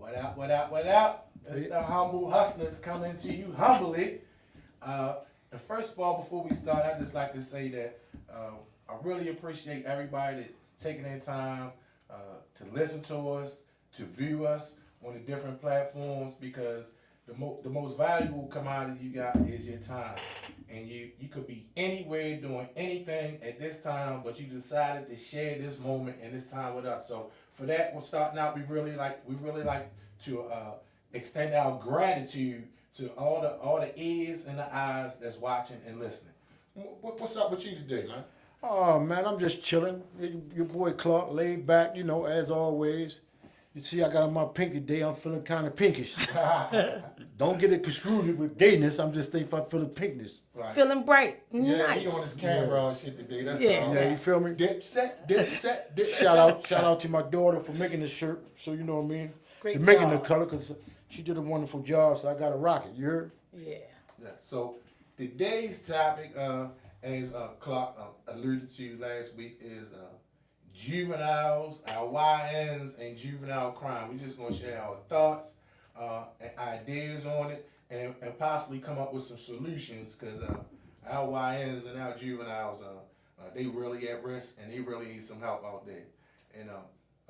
What up, what up, what up? It's the Humble Hustlaz coming to you humbly. And first of all, before we start, I'd just like to say that I really appreciate everybody that's taking their time to listen to us, to view us on the different platforms, because the most valuable commodity you got is your time. And you could be anywhere doing anything at this time, but you decided to share this moment and this time with us. So for that, we're starting out. We really like to extend our gratitude to all the ears and the eyes that's watching and listening. What's up with you today, man? Oh man, I'm just chilling. Your boy Clark, laid back, as always. You see, I got on my pink today. I'm feeling kind of pinkish. Don't get it construed with gayness. I'm just thinking I'm feeling pinkness. Right. Feeling bright. Yeah, nice. he on his camera and shit today. That's Yeah. all. Yeah, you feel me? Dip set. Shout out to my daughter for making this shirt. So you know what I mean. Great to making job. the color, because she did a wonderful job. So I got to rock it. You heard? Yeah. So today's topic, as Clark alluded to last week, is juveniles, our YNs, and juvenile crime. We're just going to share our thoughts and ideas on it, and possibly come up with some solutions, because our YNs and our juveniles, they really at risk, and they really need some help out there. And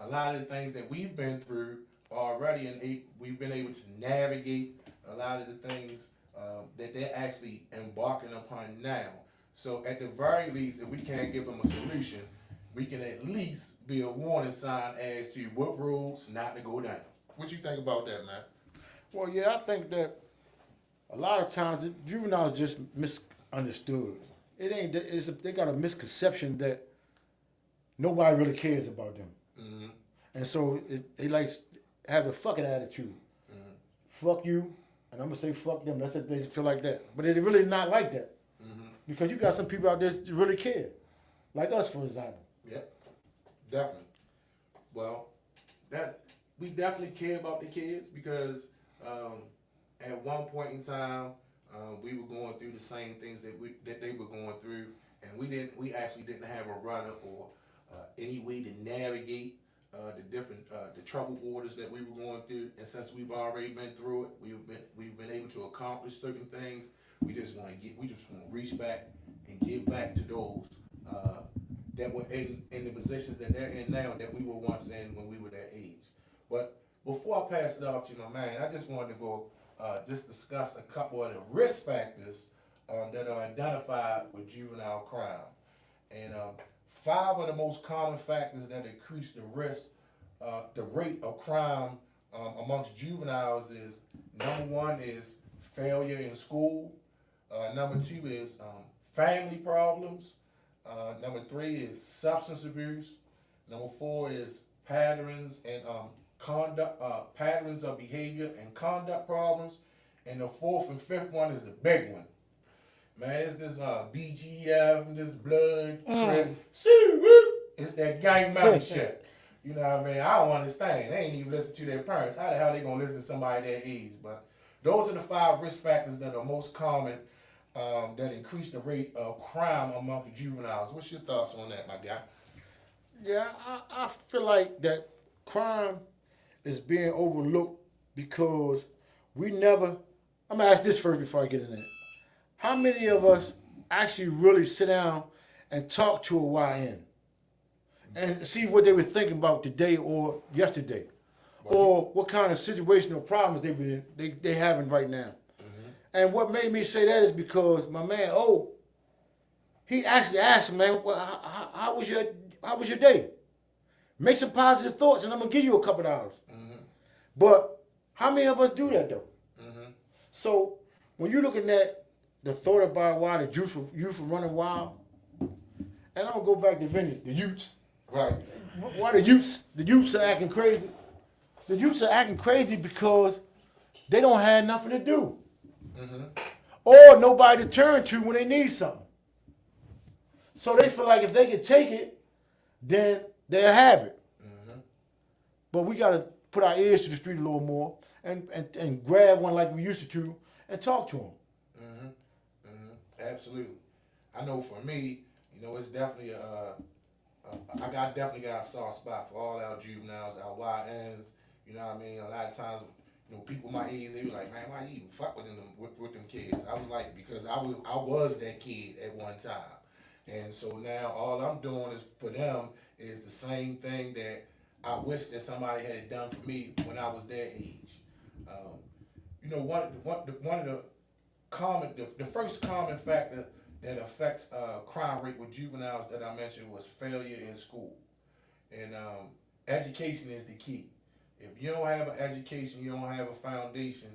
a lot of the things that we've been through already, and we've been able to navigate a lot of the things that they're actually embarking upon now. So at the very least, if we can't give them a solution, we can at least be a warning sign as to what roads not to go down. What you think about that, man? Well, yeah, I think that a lot of times the juveniles just misunderstood. It ain't that they got a misconception that nobody really cares about them, and so they like have the fucking attitude. Fuck you, and I'm gonna say fuck them. That's it. They feel like that, but it's really not like that, because you got some people out there that really care, like us, for example. Yep, definitely. Well, we definitely care about the kids, because at one point in time we were going through the same things that they were going through, and we actually didn't have a rudder or any way to navigate the different the trouble waters that we were going through. And since we've already been through it, we've been able to accomplish certain things. We just want to reach back and give back to those that were in the positions that they're in now, that we were once in when we were their age. But before I pass it off to my man, I just wanted to go just discuss a couple of the risk factors that are identified with juvenile crime. And 5 of the most common factors that increase the rate of crime amongst juveniles is: number 1 is failure in school. Number 2 is family problems. Number 3 is substance abuse. Number 4 is patterns and patterns of behavior and conduct problems. And the 4th and 5th one is the big one. Man, it's this BGF, this blood, crap. It's that gang member shit. You know what I mean? I don't understand. They ain't even listen to their parents. How the hell they gonna listen to somebody their age? But those are the 5 risk factors that are most common that increase the rate of crime among the juveniles. What's your thoughts on that, my guy? Yeah, I feel like that crime is being overlooked because we never. I'm gonna ask this first before I get in there. How many of us actually really sit down and talk to a YN and see what they were thinking about today or yesterday, or what kind of situational problems they having right now? And what made me say that is because my man, he actually asked him, man, well, how was your day? Make some positive thoughts, and I'm gonna give you a couple dollars. But how many of us do that though? So when you're looking at the thought about why the youth are running wild, and I'm gonna go back to Vinny, the youths. Right. Why the youths are acting crazy? The youths are acting crazy because they don't have nothing to do. Or nobody to turn to when they need something. So they feel like if they can take it, then they'll have it. But we got to put our ears to the street a little more and grab one like we used to and talk to them. Absolutely. I know for me, it's definitely I definitely got a soft spot for all our juveniles, our YNs, You know what I mean? A lot of times, people my age, they was like, man, why you even fuck with them kids? I was like, because I was that kid at one time. And so now all I'm doing is for them is the same thing that I wish that somebody had done for me when I was their age. Um, one of the the first common factor that affects crime rate with juveniles that I mentioned was failure in school. And education is the key. If you don't have an education, you don't have a foundation,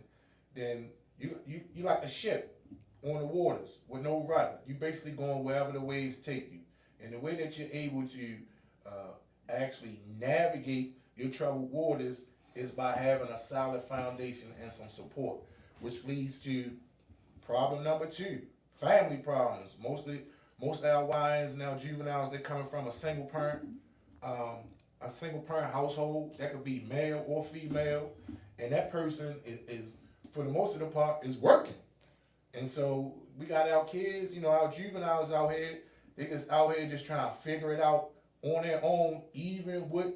then you like a ship on the waters with no rudder. You basically going wherever the waves take you. And the way that you're able to actually navigate your troubled waters is by having a solid foundation and some support, which leads to problem number two: family problems. Most of our YNs and our juveniles, they're coming from um, a single parent household. That could be male or female, and that person is for the most of the part is working. And so we got our kids, our juveniles out here. They just out here just trying to figure it out on their own, even with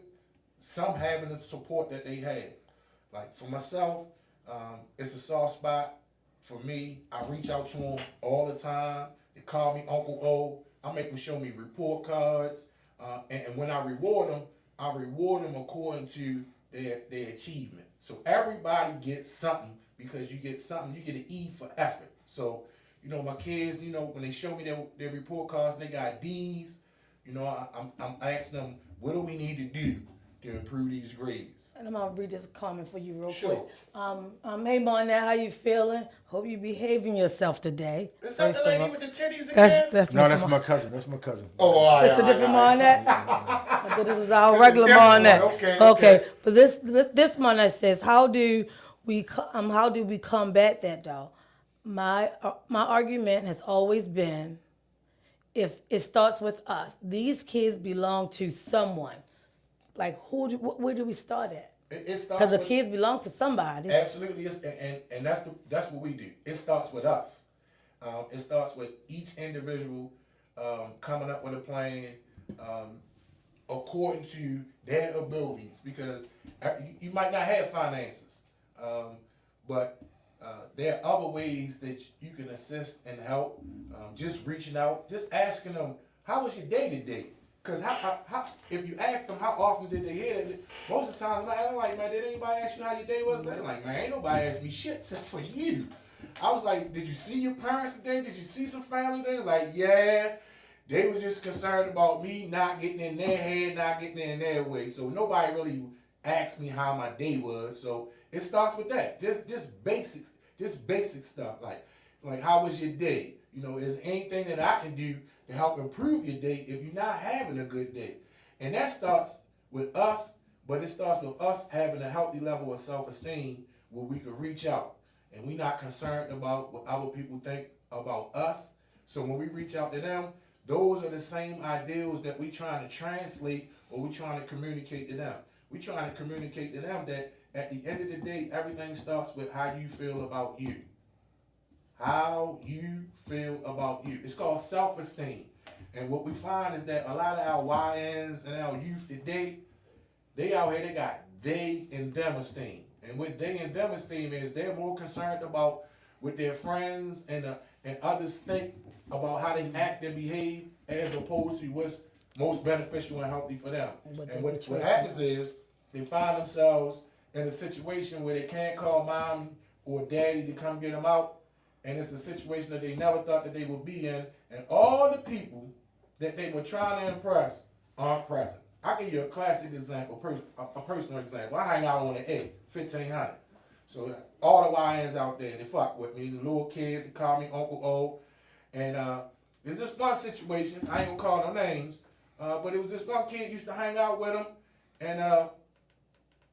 some having the support that they have. Like for myself, it's a soft spot for me. I reach out to them all the time. They call me Uncle O. I make them show me report cards, and when I reward them according to their achievement. So everybody gets something because you get something. You get an E for effort. So my kids, when they show me their report cards, they got D's. I'm asking them, what do we need to do to improve these grades? And I'm gonna read this comment for you real Sure. quick. Hey Monet, how you feeling? Hope you behaving yourself today. Is that the lady with the titties again? That's my cousin. That's my cousin. Oh, all right. It's a different Monet. I thought this was our It's a regular different Monet. one. Okay. But this Monet says, how do we combat that though? My argument has always been, if it starts with us, these kids belong to someone. Like where do we start at? It starts Because the with- kids belong to somebody. Absolutely, and that's what we do. It starts with us. It starts with each individual coming up with a plan according to their abilities. Because you might not have finances, but there are other ways that you can assist and help. Just reaching out, just asking them, "How was your day today?" Because how if you ask them how often did they hear it, most of the time I'm like, man, did anybody ask you how your day was? They're like, man, ain't nobody asked me shit except for you. I was like, did you see your parents today? Did you see some family today? Like, yeah. They was just concerned about me not getting in their head, not getting in their way. So nobody really asked me how my day was. So it starts with that. Just basic stuff. Like how was your day? Is there anything that I can do to help improve your day if you're not having a good day? And that starts with us, but it starts with us having a healthy level of self-esteem where we can reach out and we're not concerned about what other people think about us. So when we reach out to them, those are the same ideals that we're trying to translate or we're trying to communicate to them. We're trying to communicate to them that at the end of the day, everything starts with how you feel about you. How you feel about you. It's called self-esteem. And what we find is that a lot of our YNs and our youth today, they out here, they got they and them esteem. And what they and them esteem is they're more concerned about what their friends and others think about how they act and behave as opposed to what's most beneficial and healthy for them. And what happens is they find themselves in a situation where they can't call mom or daddy to come get them out. And it's a situation that they never thought that they would be in. And all the people that they were trying to impress aren't present. I'll give you a classic example, a personal example. I hang out on the A, 1500. So all the YNs out there, they fuck with me. The little kids, they call me Uncle O. And there's this one situation, I ain't gonna call no names, but it was this one kid used to hang out with him. And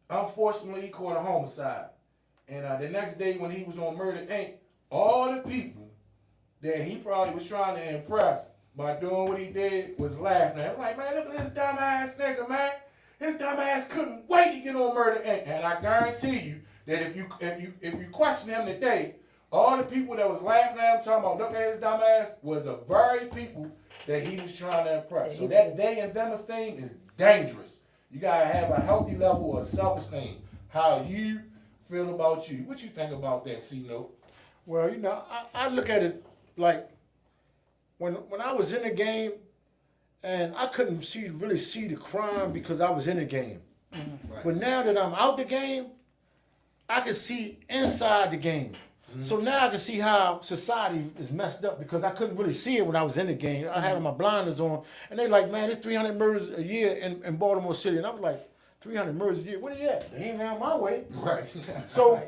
unfortunately, he caught a homicide. And the next day when he was on Murder Inc., all the people that he probably was trying to impress by doing what he did was laughing at him. Like, man, look at this dumbass nigga, man. His dumbass couldn't wait to get on Murder Inc. And I guarantee you that if you question him today, all the people that was laughing at him, talking about look at his dumbass, were the very people that he was trying to impress. So that they and them esteem is dangerous. You gotta have a healthy level of self-esteem. how you feel about you. What you think about that, C-Note? Well, I look at it like when I was in the game, and I couldn't really see the crime because I was in the game. Right. But now that I'm out the game, I can see inside the game. So now I can see how society is messed up because I couldn't really see it when I was in the game. I had my blinders on, and they like, man, there's 300 murders a year in Baltimore City. And I was like, 300 murders a year? What are you at? They ain't around my way. Right. So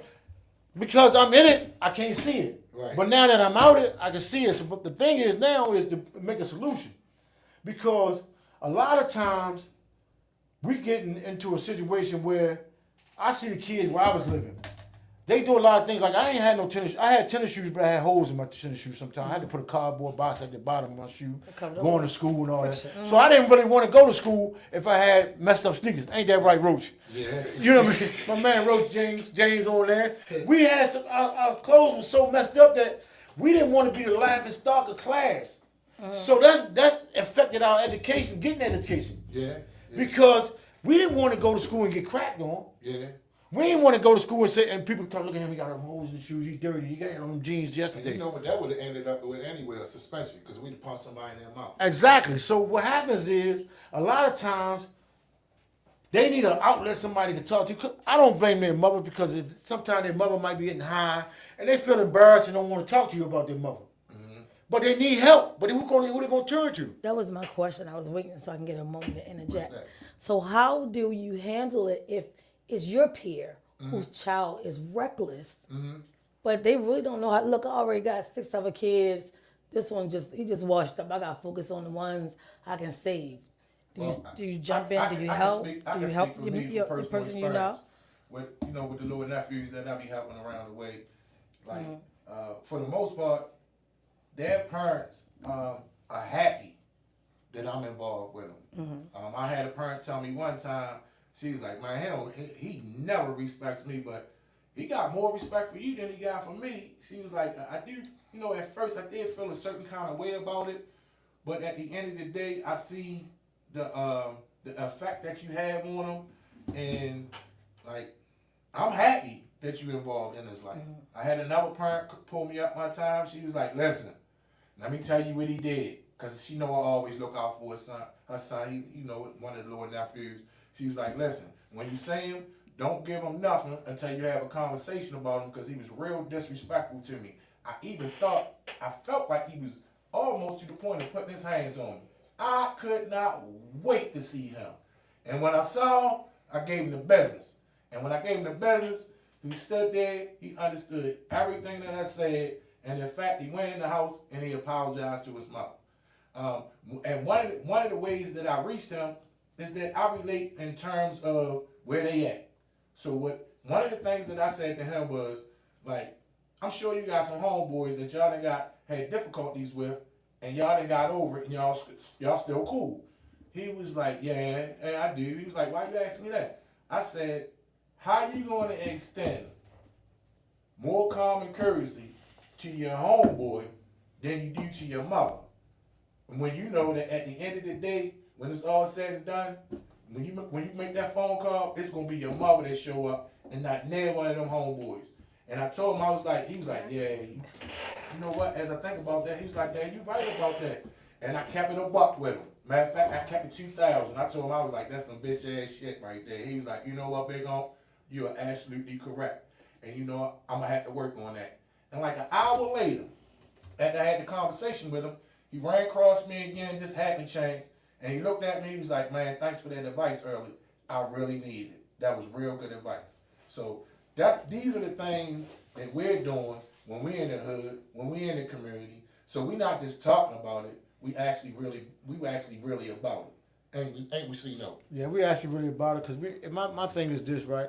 because I'm in it, I can't see it. Right. But now that I'm out it, I can see it. So, but the thing is now is to make a solution. Because a lot of times we getting into a situation where I see the kids where I was living. They do a lot of things. Like I ain't had no tennis. I had tennis shoes, but I had holes in my tennis shoes sometimes. I had to put a cardboard box at the bottom of my shoe, going to school and all that. So I didn't really want to go to school if I had messed up sneakers. Ain't that right, Roach? Yeah. You know what I mean? My man Roach James on there. We had our clothes were so messed up that we didn't want to be the laughing stock of class. So that affected our education, getting education. Yeah. Because we didn't want to go to school and get cracked on. Yeah. We didn't want to go to school and say, and people talk, look at him, he got them holes in the shoes, he dirty, he got them jeans And yesterday. you know what that would have ended up with anyway, a suspension, because we'd have punched somebody in their mouth. Exactly. So what happens is, a lot of times, they need an outlet, somebody to talk to. I don't blame their mother because sometimes their mother might be getting high, and they feel embarrassed and don't want to talk to you about their mother. But they need help. But who they gonna turn to? That was my question. I was waiting so I can get a moment to interject. What's that? So how do you handle it if it's your peer whose child is reckless, but they really don't know how? Look, I already got 6 other kids. This one he just washed up. I got to focus on the ones I can save. Do you jump in? Do you help? Do you help the person you know? With with the little nephews that I be helping around the way, like for the most part, their parents are happy that I'm involved with them. I had a parent tell me one time, she was like, man, he never respects me, but he got more respect for you than he got for me. She was like, I do, at first I did feel a certain kind of way about it, but at the end of the day, I see the effect that you have on them, and like, I'm happy that you involved in his life. I had another parent pull me up one time. She was like, listen, let me tell you what he did. Because she know I always look out for her son, one of the little nephews. She was like, listen, when you see him, don't give him nothing until you have a conversation about him, because he was real disrespectful to me. I felt like he was almost to the point of putting his hands on me. I could not wait to see him. And when I saw him, I gave him the business. And when I gave him the business, he stood there, he understood everything that I said, and in fact, he went in the house and he apologized to his mother. And one of the ways that I reached him is that I relate in terms of where they at. So one of the things that I said to him was, like, I'm sure you got some homeboys that y'all done had difficulties with, and y'all done got over it, and y'all still cool. He was like, yeah, I do. He was like, why you asking me that? I said, how you going to extend more common courtesy to your homeboy than you do to your mother? When you know that at the end of the day, when it's all said and done, when you make that phone call, it's gonna be your mother that show up and not near one of them homeboys. And I told him, he was like, yeah, you know what? As I think about that, he was like, yeah, you right about that. And I kept it a buck with him. Matter of fact, I kept it 2,000. I told him, I was like, that's some bitch ass shit right there. He was like, you know what, Big On, you are absolutely correct. And you know what, I'm gonna have to work on that. And like an hour later, after I had the conversation with him, he ran across me again, just happened chance, and he looked at me, he was like, man, thanks for that advice earlier. I really needed it. That was real good advice. So these are the things that we're doing when we're in the hood, when we're in the community. So we're not just talking about it, we actually really about it. Ain't we see no? Yeah, we actually really about it because my thing is this, right?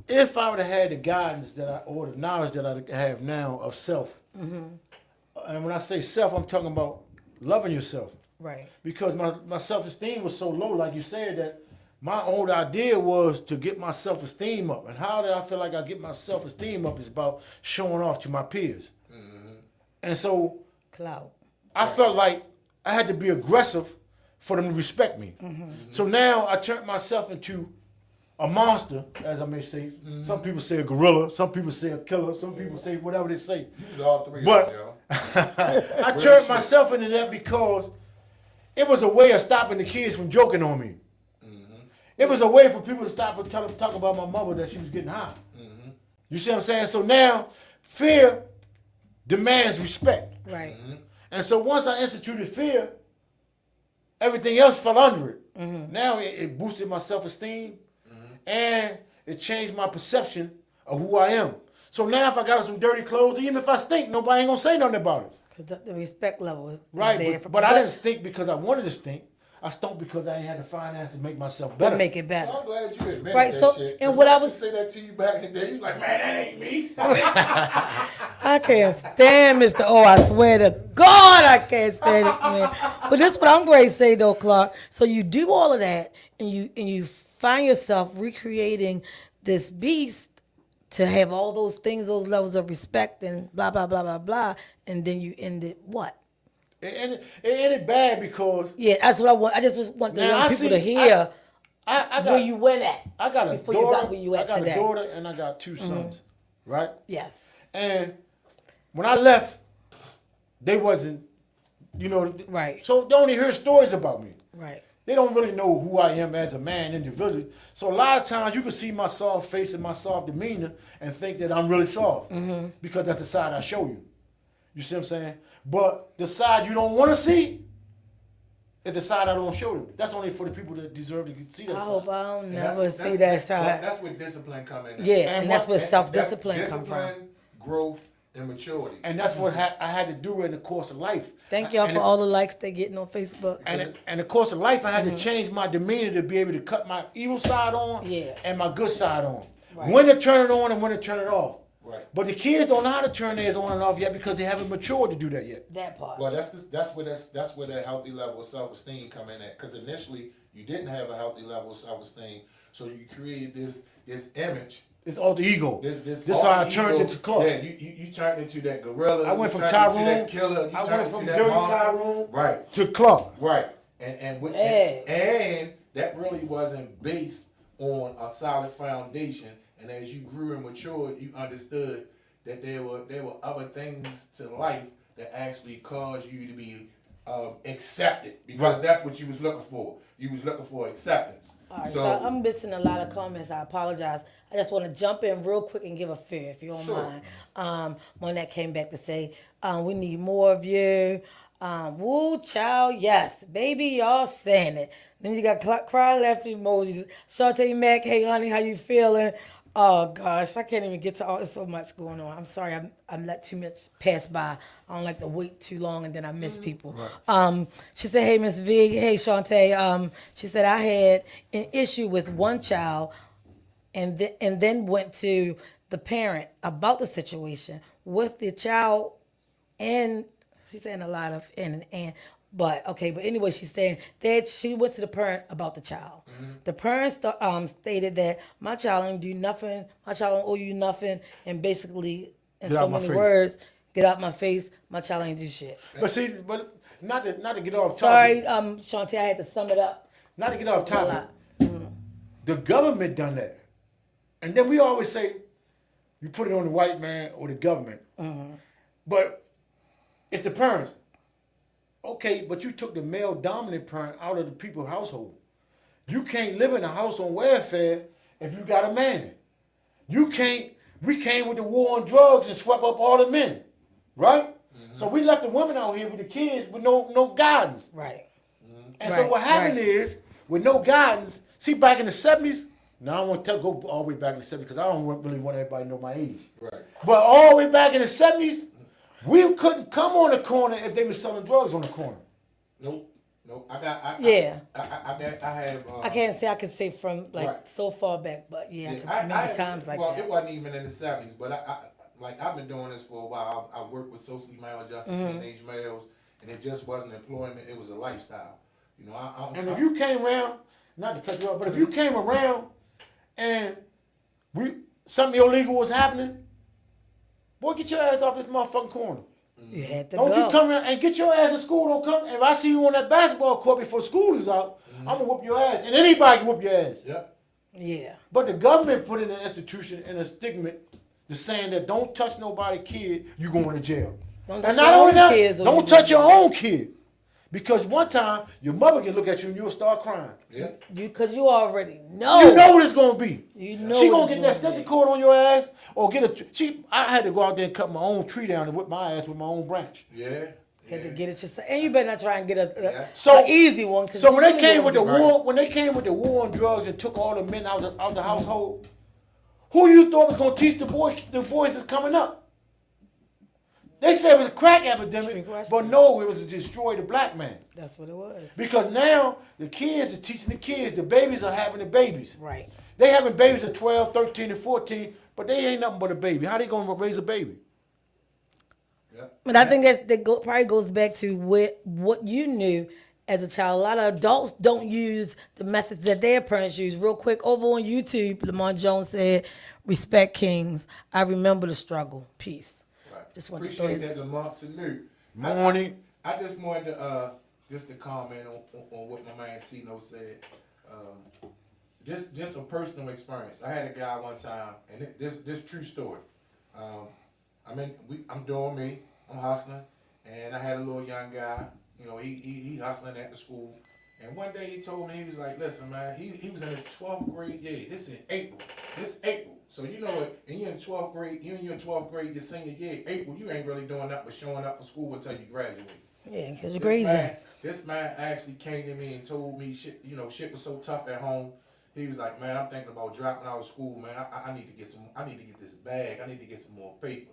If I would have had the guidance or the knowledge that I have now of self, and when I say self, I'm talking about loving yourself. Right. Because my self-esteem was so low, like you said, that my own idea was to get my self-esteem up. And how did I feel like I get my self-esteem up is about showing off to my peers. And so Clout. I felt like I had to be aggressive for them to respect me. So now I turned myself into a monster, as I may say. Mm-hmm. Some people say a gorilla. Some people say a killer. Some people say whatever they say. You was all three But of them, yo. I Real turned shit. myself into that because it was a way of stopping the kids from joking on me. It was a way for people to stop and talk about my mother that she was getting high. Mm-hmm. You see what I'm saying? So now, fear demands respect. Right. And so once I instituted fear, everything else fell under it. Now it boosted my self-esteem and it changed my perception of who I am. So now if I got on some dirty clothes, even if I stink, nobody ain't gonna say nothing about it. Because the respect level is Right, there. but I didn't stink because I wanted to stink. I stunk because I ain't had the finance to make myself better. to make it better. I'm glad you admitted Right, that so- shit. and 'Cause what when I used was- to say that to you back in the day, you like, man, that ain't me. I can't stand Mr. O. I swear to God, I can't stand this man. But this is what I'm going to say though, Clark. So you do all of that, and you find yourself recreating this beast to have all those things, those levels of respect, and blah blah blah blah blah, and then you end it what? It ended bad because Yeah, that's what I want. I just want the Now, young I people see- to hear I where got you went at. I got a before daughter. you got where you at I got today. a daughter and I got two sons, right? Yes. And when I left, they wasn't, Right. So they only hear stories about me. Right. They don't really know who I am as a man individually. So a lot of times you can see my soft face and my soft demeanor and think that I'm really soft because that's the side I show you. You see what I'm saying? But the side you don't want to see is the side I don't show them. That's only for the people that deserve to see that I side. hope I don't And never that's- see that's- that side. That's where discipline come in. Yeah, And and that's what- where self-discipline come from. Discipline, growth, and maturity. And that's what I had to do in the course of life. Thank y'all And for it- all the likes they getting on Facebook. And in the course of life, I had to change my demeanor to be able to cut my evil side on Yeah. and my good side on. Right. When to turn it on and when to turn it off. Right. But the kids don't know how to turn theirs on and off yet because they haven't matured to do that yet. That part. Well, that's where that healthy level of self-esteem come in at. Because initially you didn't have a healthy level of self-esteem, so you created this image. It's alter ego. This how I alter turned ego. into Clark. Yeah, you turned into that gorilla. I went you from turned into Tyrone. that killer. You I turned went into from that dirty monster. Tyrone Right. to Clark. Right. And Hey. that really wasn't based on a solid foundation. And as you grew and matured, you understood that there were other things to life that actually caused you to be accepted, because that's what you was looking for. You was looking for acceptance. All right, so I'm missing a lot of comments. I apologize. I just want to jump in real quick and give a fear, if you don't Sure. mind. Monette came back to say, we need more of you. Woo, child, yes. Baby, y'all saying it. Then you got cry left emojis. Shantae Mack, hey, honey, how you feeling? Oh, gosh, I can't even get to all. There's so much going on. I'm sorry. I'm let too much pass by. I don't like to wait too long and then I miss people. She said, hey, Miss V. Hey, Shantae. She said, I had an issue with one child and then went to the parent about the situation with the child, and she's saying a lot of and but okay, but anyway, she's saying that she went to the parent about the child. The parent stated that my child ain't do nothing, my child don't owe you nothing, and basically in Get so out my many face. words, get out my face, my child ain't do shit. But not to get off topic. Sorry, Shantae, I had to sum it up. Not to get off A topic. lot. The government done that. And then we always say, you put it on the white man or the government. But it's the parents. Okay, but you took the male dominant parent out of the people's household. You can't live in a house on welfare if you got a man. We came with the war on drugs and swept up all the men. Right? So we left the women out here with the kids with no guidance. Right. And so Right, what happened right. is, with no guidance, see, back in the 70s, now I don't want to go all the way back in the 70s because I don't really want everybody to know my age. Right. But all the way back in the 70s, we couldn't come on the corner if they were selling drugs on the corner. Nope. I have. I can't say I can say from like Right. so far back, but yeah, I can remember had- times like well, that. it wasn't even in the 70s, but I've been doing this for a while. I worked with socially maladjusted teenage males, and it just wasn't employment; it was a lifestyle. You know, And if you came around, not to cut you off, but if you came around and something illegal was happening, boy, get your ass off this motherfucking corner. You had to Don't go. you come around and get your ass in school. Don't come. If I see you on that basketball court before school is out, I'm gonna whoop your ass, and anybody can whoop your ass. Yep. Yeah. But the government put in an institution and a stigma to saying that don't touch nobody kid, you going to jail. Don't And touch not your only own that, kids or don't you touch go to your own kid. Because one time, your mother can look at you and you'll start crying. Yeah. Because you already know. You know what it's going to be. You know She what going it's to get that gonna extension be. cord on your ass or get a... I had to go out there and cut my own tree down and whip my ass with my own branch. Yeah. You have to get it yourself. And you better not try and get a So- easy one. So when they came really with the gonna be- war, when they came with the war on drugs and took all the men out the household, who you thought was going to teach the boys that's coming up? They said it was a crack epidemic, Good question. but no, it was to destroy the black man. That's what it was. Because now the kids are teaching the kids, the babies are having the babies. Right. They having babies at 12, 13, and 14, but they ain't nothing but a baby. How they going to raise a baby? Yeah. But I think probably goes back to what you knew as a child. A lot of adults don't use the methods that their parents use. Real quick, over on YouTube, Lamont Jones said, "Respect kings. I remember the struggle. Peace." Right. Just want to throw Appreciate his, that, Lamont. Salute. Morning. I just wanted to just to comment on what my man Cino said. Just a personal experience. I had a guy one time, and this true story. I'm doing me. I'm hustling, and I had a little young guy. You know, he hustling at the school. And one day he told me, he was like, "Listen, man, he was in his 12th grade year. This in April. This April. So you know it, and you're in 12th grade, you're in your 12th grade, your senior year, April, you ain't really doing nothing but showing up for school until you graduate." yeah, because you're crazy. This man actually came to me and told me shit was so tough at home. He was like, "Man, I'm thinking about dropping out of school, man. I need to get this bag. I need to get some more paper."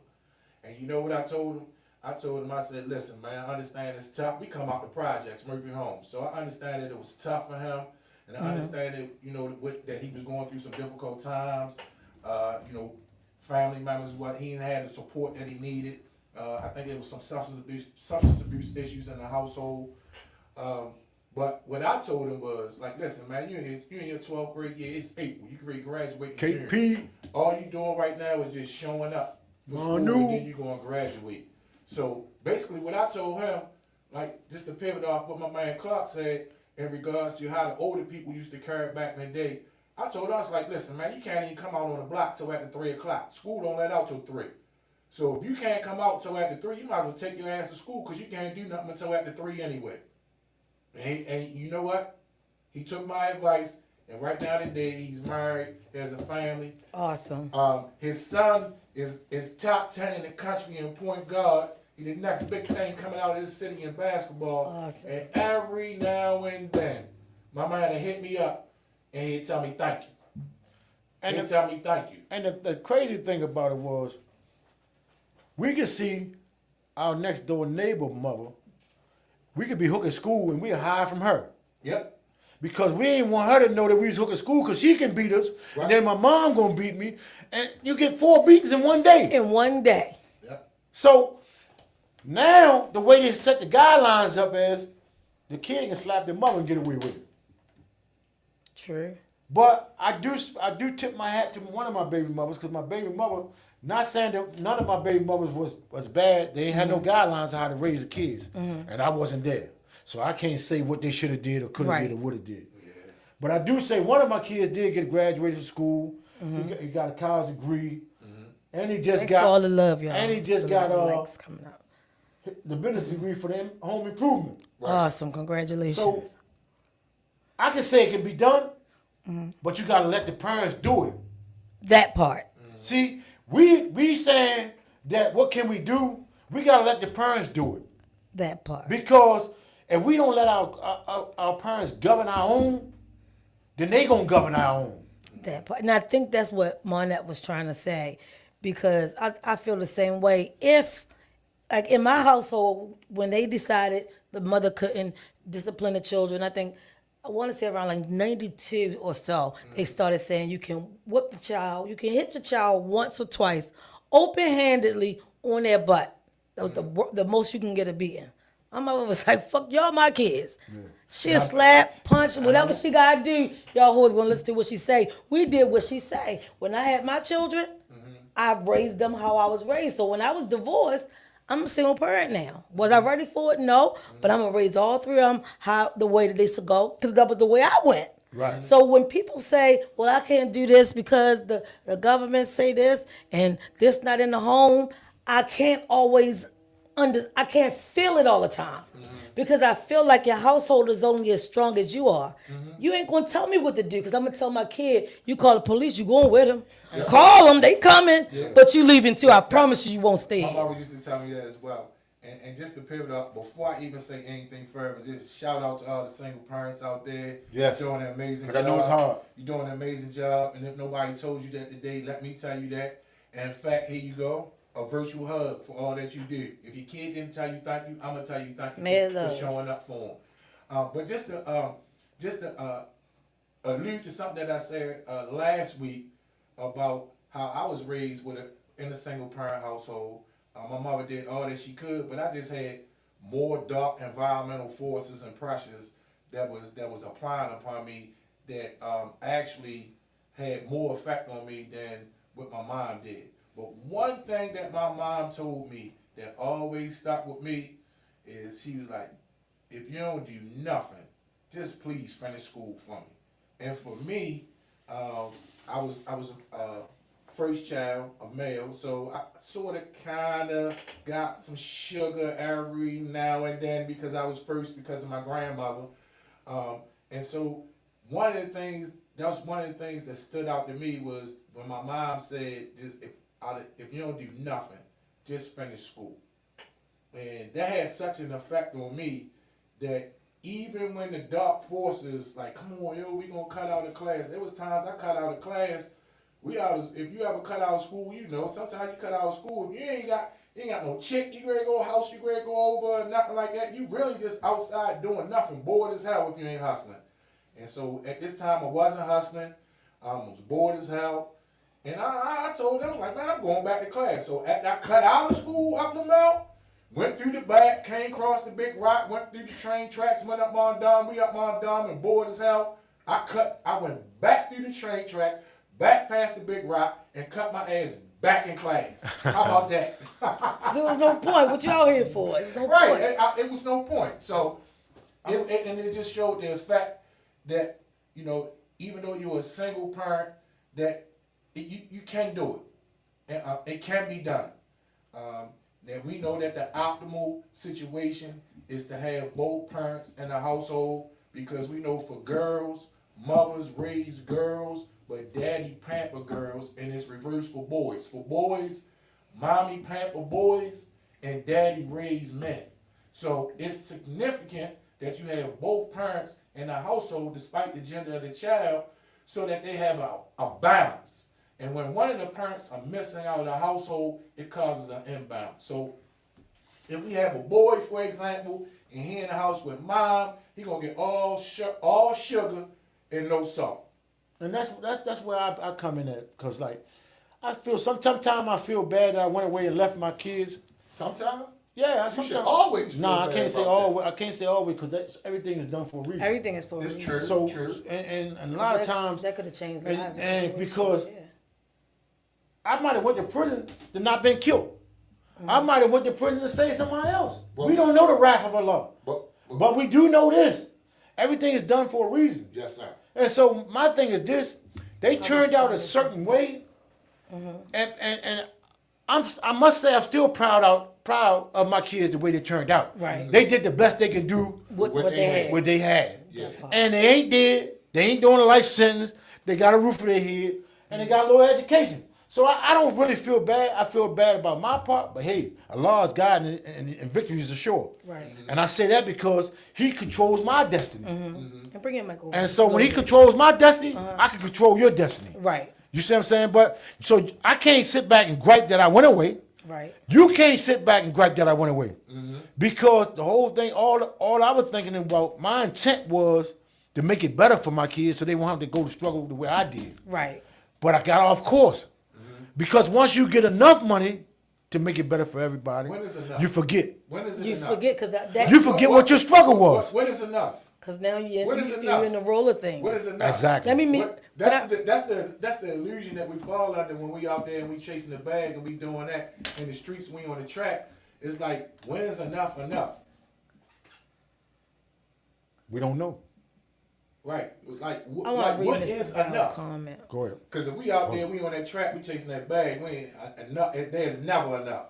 And you know what I told him? I said, "Listen, man, I understand it's tough. We come out the projects, Murphy Home. So I understand that it was tough for him. And I understand that, that he was going through some difficult times. Family members, he didn't have the support that he needed. I think there was some substance abuse issues in the household. But what I told him was, like, listen, man, you're in your 12th grade year. It's April. You can ready to graduate in June. KP. All you doing right now is just showing up for school, and then you're going to graduate." So basically what I told him, like, just to pivot off what my man Clark said in regards to how the older people used to carry it back in the day, I told him, I was like, "Listen, man, you can't even come out on the block till after 3 o'clock. School don't let out till 3. So if you can't come out till after 3, you might as well take your ass to school because you can't do nothing until after 3 anyway." And you know what? He took my advice, and right now today he's married, has a family. Awesome. His son is top 10 in the country in point guards. He's the next big thing coming out of this city in basketball. Awesome. And every now and then, my man will hit me up and he'd tell me thank you. And he'd tell me thank you. And the crazy thing about it was, we could see our next door neighbor mother. We could be hooking school and we hide from her. Yep. Because we ain't want her to know that we was hooking school because she can beat us. Right. And then my mom gonna beat me. And you get 4 beatings in one day. In one day. Yep. So now the way they set the guidelines up is the kid can slap their mother and get away with it. True. But I do tip my hat to one of my baby mothers because my baby mother, not saying that none of my baby mothers was bad. They ain't had no guidelines on how to raise the kids. And I wasn't there. So I can't say what they should have did or could have did or would have did. Yeah. But I do say one of my kids did get graduated from school. He got a college degree. And he just Thanks got for all the love, y'all. and he just So got the likes coming up. the business degree for them home improvement. Right. Awesome. Congratulations. So I can say it can be done, but you gotta let the parents do it. that part. See, we saying that what can we do? We gotta let the parents do it. That part. Because if we don't let our parents govern our own, then they gonna govern our own. That part. And I think that's what Monette was trying to say, because I feel the same way. If, like in my household, when they decided the mother couldn't discipline the children, I want to say around like 92 or so, they started saying you can whip the child, you can hit your child once or twice, open-handedly on their butt. That was the most you can get a beating. My mother was like, "Fuck y'all, my kids." Yeah. She'll slap, punch, whatever she gotta do. Y'all always gonna listen to what she say. We did what she say. When I had my children, I raised them how I was raised. So when I was divorced, I'm a single parent now. Was I ready for it? No. But I'm gonna raise all 3 of them the way that they should go, because that was the way I went. Right. So when people say, well, I can't do this because the government say this and this not in the home, I can't always I can't feel it all the time. Because I feel like your household is only as strong as you are. You ain't gonna tell me what to do because I'm gonna tell my kid, you call the police, you going with them. Call them, they coming, but you leaving too. I promise you won't stay. My mama used to tell me that as well. And just to pivot up, before I even say anything further, just shout out to all the single parents out there. Yes. You're doing an amazing job. I know it's hard. You're doing an amazing job. And if nobody told you that today, let me tell you that. And in fact, here you go. A virtual hug for all that you do. If your kid didn't tell you thank you, I'm gonna tell you thank you for showing up for them. But just to allude to something that I said last week about how I was raised in a single parent household. My mother did all that she could, but I just had more dark environmental forces and pressures that was applying upon me that actually had more effect on me than what my mom did. But one thing that my mom told me that always stuck with me is she was like, if you don't do nothing, just please finish school for me. And for me, I was first child, a male, so I sort of kind of got some sugar every now and then because I was first because of my grandmother. And so one of the things that stood out to me was when my mom said, just if you don't do nothing, just finish school. And that had such an effect on me that even when the dark forces, like, come on, yo, we gonna cut out of class. There was times I cut out of class. If you ever cut out of school, you know, sometimes you cut out of school, if you ain't got no chick, you ready to go house, you ready to go over, nothing like that. You really just outside doing nothing, bored as hell if you ain't hustling. And so at this time I wasn't hustling, I was bored as hell. And I told them, like, man, I'm going back to class. So I cut out of school up the mountain, went through the back, came across the big rock, went through the train tracks, went up Mondam, we up Mondam and bored as hell. I went back through the train track, back past the big rock, and cut my ass back in class. How about that? There was no point. What you out here for? There's no right, point. it was no point. So, it just showed the effect that, you know, even though you're a single parent, that you can do it. And, it can be done. Now we know that the optimal situation is to have both parents in the household because we know for girls, mothers raise girls, but daddy pamper girls, and it's reversed for boys. For boys, mommy pamper boys, and daddy raise men. So it's significant that you have both parents in the household despite the gender of the child so that they have a balance. And when one of the parents are missing out of the household, it causes an imbalance. So if we have a boy, for example, and he in the house with mom, he gonna get all sugar and no salt. And that's where I come in at, because like I feel sometimes I feel bad that I went away and left my kids. Sometimes? Yeah, you should always feel bad I can't say about always. I can't say always because everything is done for a reason. Everything is for a It's reason. true. So true. and a lot of times that could have changed. and because I might have went to prison to not been killed. I might have went to prison to save somebody else. We don't know the wrath of Allah. But we do know this. Everything is done for a reason. Yes, sir. And so my thing is this. They turned out a certain way. And I must say I'm still proud of my kids the way they turned out. Right. They did the best they can do What they had. Yeah. And they ain't dead. They ain't doing a life sentence. They got a roof over their head. And they got a little education. So I don't really feel bad. I feel bad about my part, but hey, Allah is God and victory is assured. Right. And I say that because He controls my destiny. And bring it back over. And so when He controls my destiny, I can control your destiny. Right. You see what I'm saying? But so I can't sit back and gripe that I went away. Right. You can't sit back and gripe that I went away. Because the whole thing, all I was thinking about, my intent was to make it better for my kids so they won't have to go to struggle the way I did. Right. But I got off course. Because once you get enough money to make it better for everybody, when is enough? you forget. When is it You enough? forget because You forget what your struggle was. When is enough? Because now you're What is enough? in the roll of things. What is enough? Exactly. Let me meet. That's the illusion that we fall under when we out there and we chasing the bag and we doing that in the streets when we on the track. It's like, when is enough enough? We don't know. Right. Like, I want like to read what Mr. is Bell's enough? comment. Go ahead. Because if we out there, we on that track, we chasing that bag, we ain't enough. There's never enough.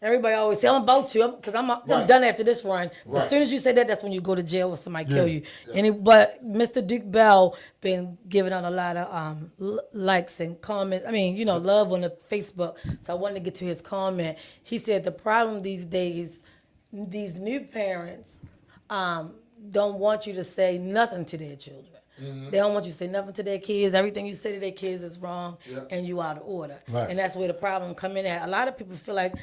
Everybody always say, I'm about you, because I'm Right. done after this run. Right. As soon as you say that, that's when you go to jail or somebody kill you. Yeah. But Mr. Duke Bell been giving out a lot of likes and comments. I mean, love on the Facebook. So I wanted to get to his comment. He said the problem these days, these new parents don't want you to say nothing to their children. They don't want you to say nothing to their kids. Everything you say to their kids is wrong, and you out of order. Right. And that's where the problem come in at. A lot of people feel like,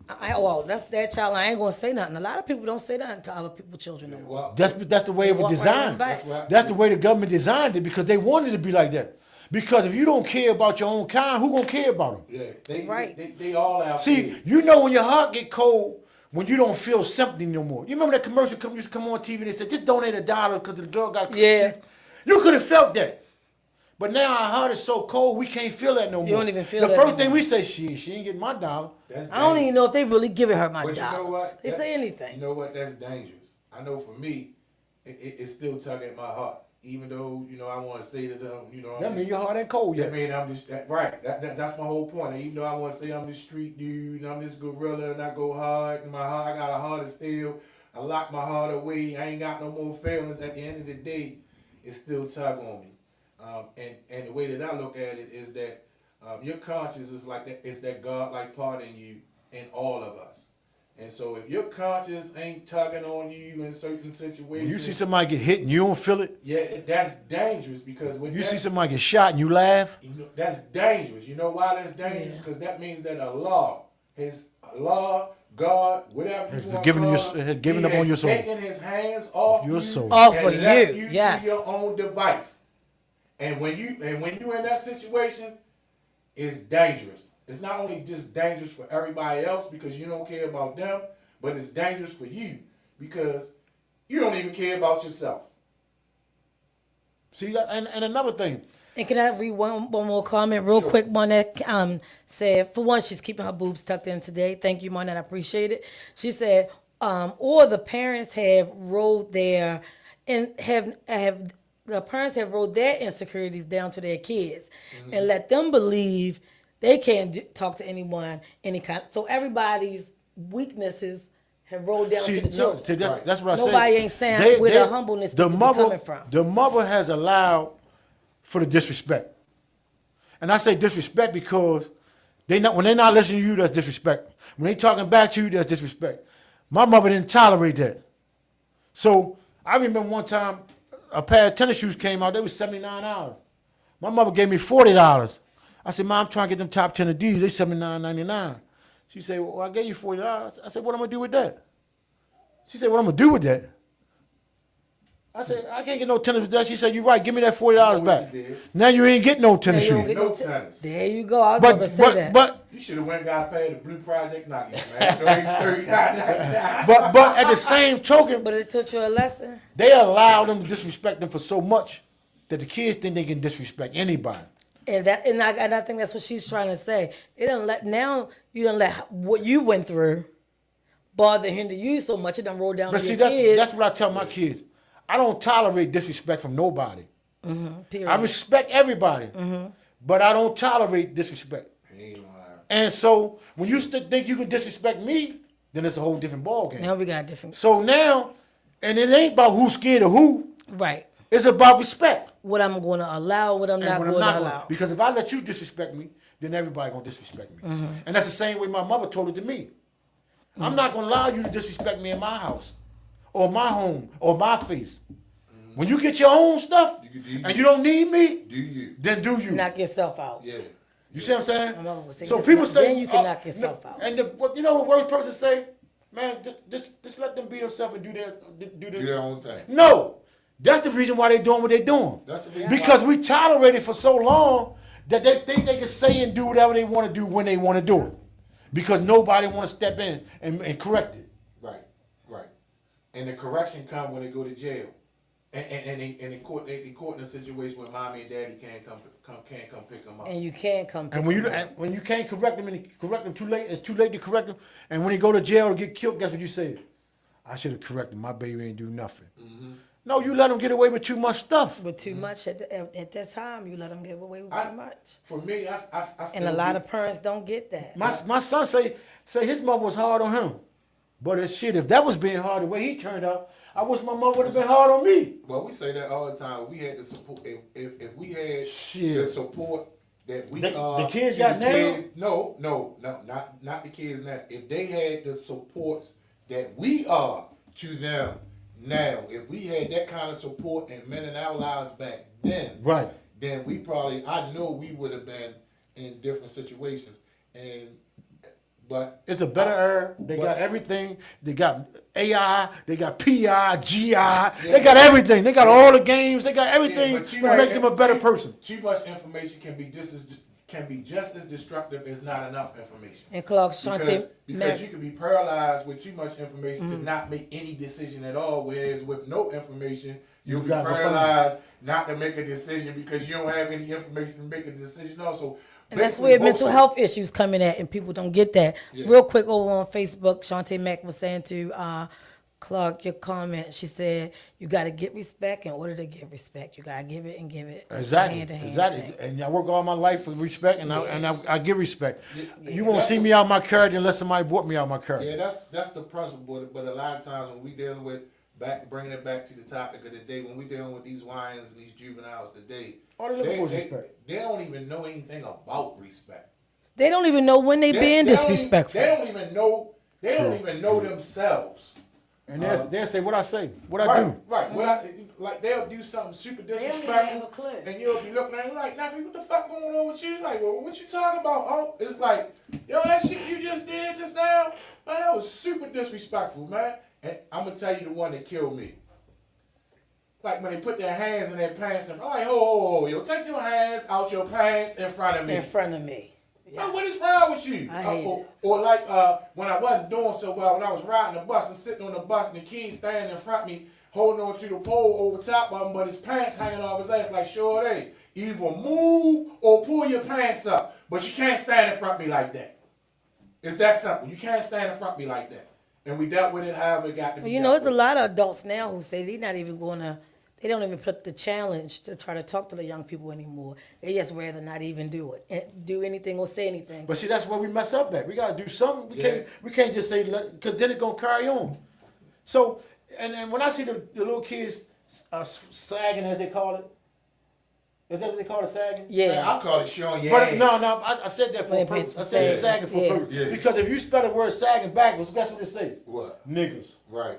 that's their child. I ain't gonna say nothing. A lot of people don't say nothing to other people's children no more. Well, That's the way it was Walk right designed. on back. That's the way the government designed it because they wanted it to be like that. Because if you don't care about your own kind, who gonna care about them? yeah, Right. they all out See, there. you know when your heart get cold when you don't feel sympathy no more. You remember that commercial used to come on TV and they said, just donate $1 because the girl got Yeah. You could have felt that. But now our heart is so cold we can't feel that no more. You don't even feel the that first no thing more. we say, she ain't getting my $1. That's I don't dangerous. even know if they really giving her my But dollar. you know what? They say anything. You know what? That's dangerous. I know for me, it's still tugging at my heart. Even though, I want to say to them, That means your heart ain't cold that yet. mean I'm just right. That's my whole point. And even though I want to say I'm this street dude, and I'm this gorilla, and I go hard, and I got a heart of steel. I lock my heart away. I ain't got no more feelings. At the end of the day, it still tug on me. And the way that I look at it is that your conscience is like that. It's that God-like part in you, in all of us. And so if your conscience ain't tugging on you in certain situations, When you see somebody get hit and you don't feel it, that's dangerous because when you see somebody get shot and you laugh, that's dangerous. You know why that's dangerous? Yeah. Because that means that God, whatever you Has want given to you- call it, has given he up on has your soul. taken his hands off Your you soul. Off and of left you, to yes. your own device. And when you in that situation, it's dangerous. It's not only just dangerous for everybody else because you don't care about them, but it's dangerous for you because you don't even care about yourself. see that, and another thing, And can I read one more comment real Sure. quick? Monette said, for one, she's keeping her boobs tucked in today. Thank you, Monette. I appreciate it. She said, or the parents have rolled their insecurities down to their kids and let them believe they can't talk to anyone any kind. So everybody's weaknesses have rolled down to the children. that's what I said. Nobody ain't saying where the humbleness the needs to be mother, coming from. The mother has allowed for the disrespect. And I say disrespect because when they're not listening to you, that's disrespect. When they talking back to you, that's disrespect. My mother didn't tolerate that. So I remember one time a pair of tennis shoes came out, they was $79. My mother gave me $40. I said, Mom, I'm trying to get them top 10 of these, they $79.99. She said, well, I gave you $40. I said, what am I gonna do with that? She said, what I'm gonna do with that? I said, I can't get no tennis with that. She said, you're right, give me that $40 back. She did. Now you ain't getting no tennis Now you don't shoes. get No no tennis. There you go. I was about to say that. But You should have went and got paid the Blue Project Nuggies, man. $39.99. but at the same token, But it taught you a lesson. they allow them to disrespect them for so much that the kids think they can disrespect anybody. And I think that's what she's trying to say. You don't let what you went through bother hinder you so much. It done roll down But to see, your kids. that's what I tell my kids. I don't tolerate disrespect from nobody. Period. I respect everybody, but I don't tolerate disrespect. He ain't lying. And so when you think you can disrespect me, then it's a whole different ballgame. Now we got different. So now, and it ain't about who's scared of who. Right. It's about respect. What I'm going to allow, what I'm not And going when I'm to not allow. gonna, because if I let you disrespect me, then everybody gonna disrespect me. And that's the same way my mother told it to me. I'm not gonna allow you to disrespect me in my house, or my home, or my face. When you get your own stuff You can do and you. you don't need me, Do you? then do you. Knock yourself out. Yeah. You see what I'm saying? My mother would say, So just people knock- say, then you can knock yourself out. And you know the worst person say, man, just let them be themselves and do Do their own thing. No, that's the reason why they're doing what they're doing. That's the reason Because why. we tolerated for so long that they think they can say and do whatever they want to do when they want to do it. Because nobody want to step in and correct it. Right. And the correction comes when they go to jail. And they caught in a situation where mommy and daddy can't come pick them up. And you can't come. And when you can't correct them and correct them too late, it's too late to correct them. And when they go to jail or get killed, guess what you say? I should have corrected. My baby ain't do nothing. No, you let them get away with too much stuff. But too much at that time, you let them get away with too much. For me, I still And a lot of parents don't get that. My son say his mother was hard on him. But it's shit, if that was being hard the way he turned out, I wish my mother would have been hard on me. Well, we say that all the time. We had the support. If we had Shit. the support that we The kids to got the now? kids, no, not the kids now. If they had the supports that we are to them now, if we had that kind of support and men in our lives back then, Right. then I know we would have been in different situations. But It's a better era. They got everything. They got AI. They got PI, GI. They got everything. They got all the games. They got everything but to make them a better person. Too much information can be just as destructive as not enough information. And Clark Shantae, Because you can be paralyzed with too much information to not make any decision at all, whereas with no information, you'll be paralyzed not to make a decision because you don't have any information to make a decision also. and that's where mental health issues come in at, and people don't get that. Yeah. Real quick over on Facebook, Shantae Mack was saying to Clark, your comment, she said, you got to get respect in order to get respect. You got to give it and give it. Exactly. Hand to hand Exactly. thing. And I work all my life with respect, and I give respect. You won't see me out my character unless somebody brought me out my character. Yeah, that's the principle. But a lot of times when we dealing with bringing it back to the topic of the day, when we dealing with these YNs and these juveniles today, All they looking for is respect. they don't even know anything about respect. They don't even know when they being disrespectful. They don't even know. They don't even know themselves. And they'll say what I say, what I Right, do. right. They'll do something super don't even have a disrespectful, clue. and you'll be looking at him like, "Nafi, what the fuck going on with you?" Like, well, what you talking about? Oh, it's like, yo, that shit you just did just now, man, that was super disrespectful, man. And I'm gonna tell you the one that killed me. Like when they put their hands in their pants, and I'm like, ho, yo, take your hands out your pants in front of me. In front of me. Man, what is wrong with you? I hate it. Or like when I wasn't doing so well, when I was riding the bus, I'm sitting on the bus and the kid standing in front of me, holding on to the pole over top of him, but his pants hanging off his ass like, sure they. Either move or pull your pants up, but you can't stand in front of me like that. It's that simple. You can't stand in front of me like that. And we dealt with it however it got to be. Well, you know, there's a lot of adults now who say they're not even going to, they don't even put the challenge to try to talk to the young people anymore. They just rather not even do it, and do anything or say anything. But see, that's where we mess up at. We gotta do something. We can't just say, because then it's gonna carry on. So, and when I see the little kids sagging, as they call it, is that what they call it, sagging? Yeah. Man, I call it showing your But ass. no, I said that for When a they purpose. I put said sag. sagging for Yeah. a purpose. Yeah. Because if you spell the word sagging backwards, guess what it says? What? Niggas. Right.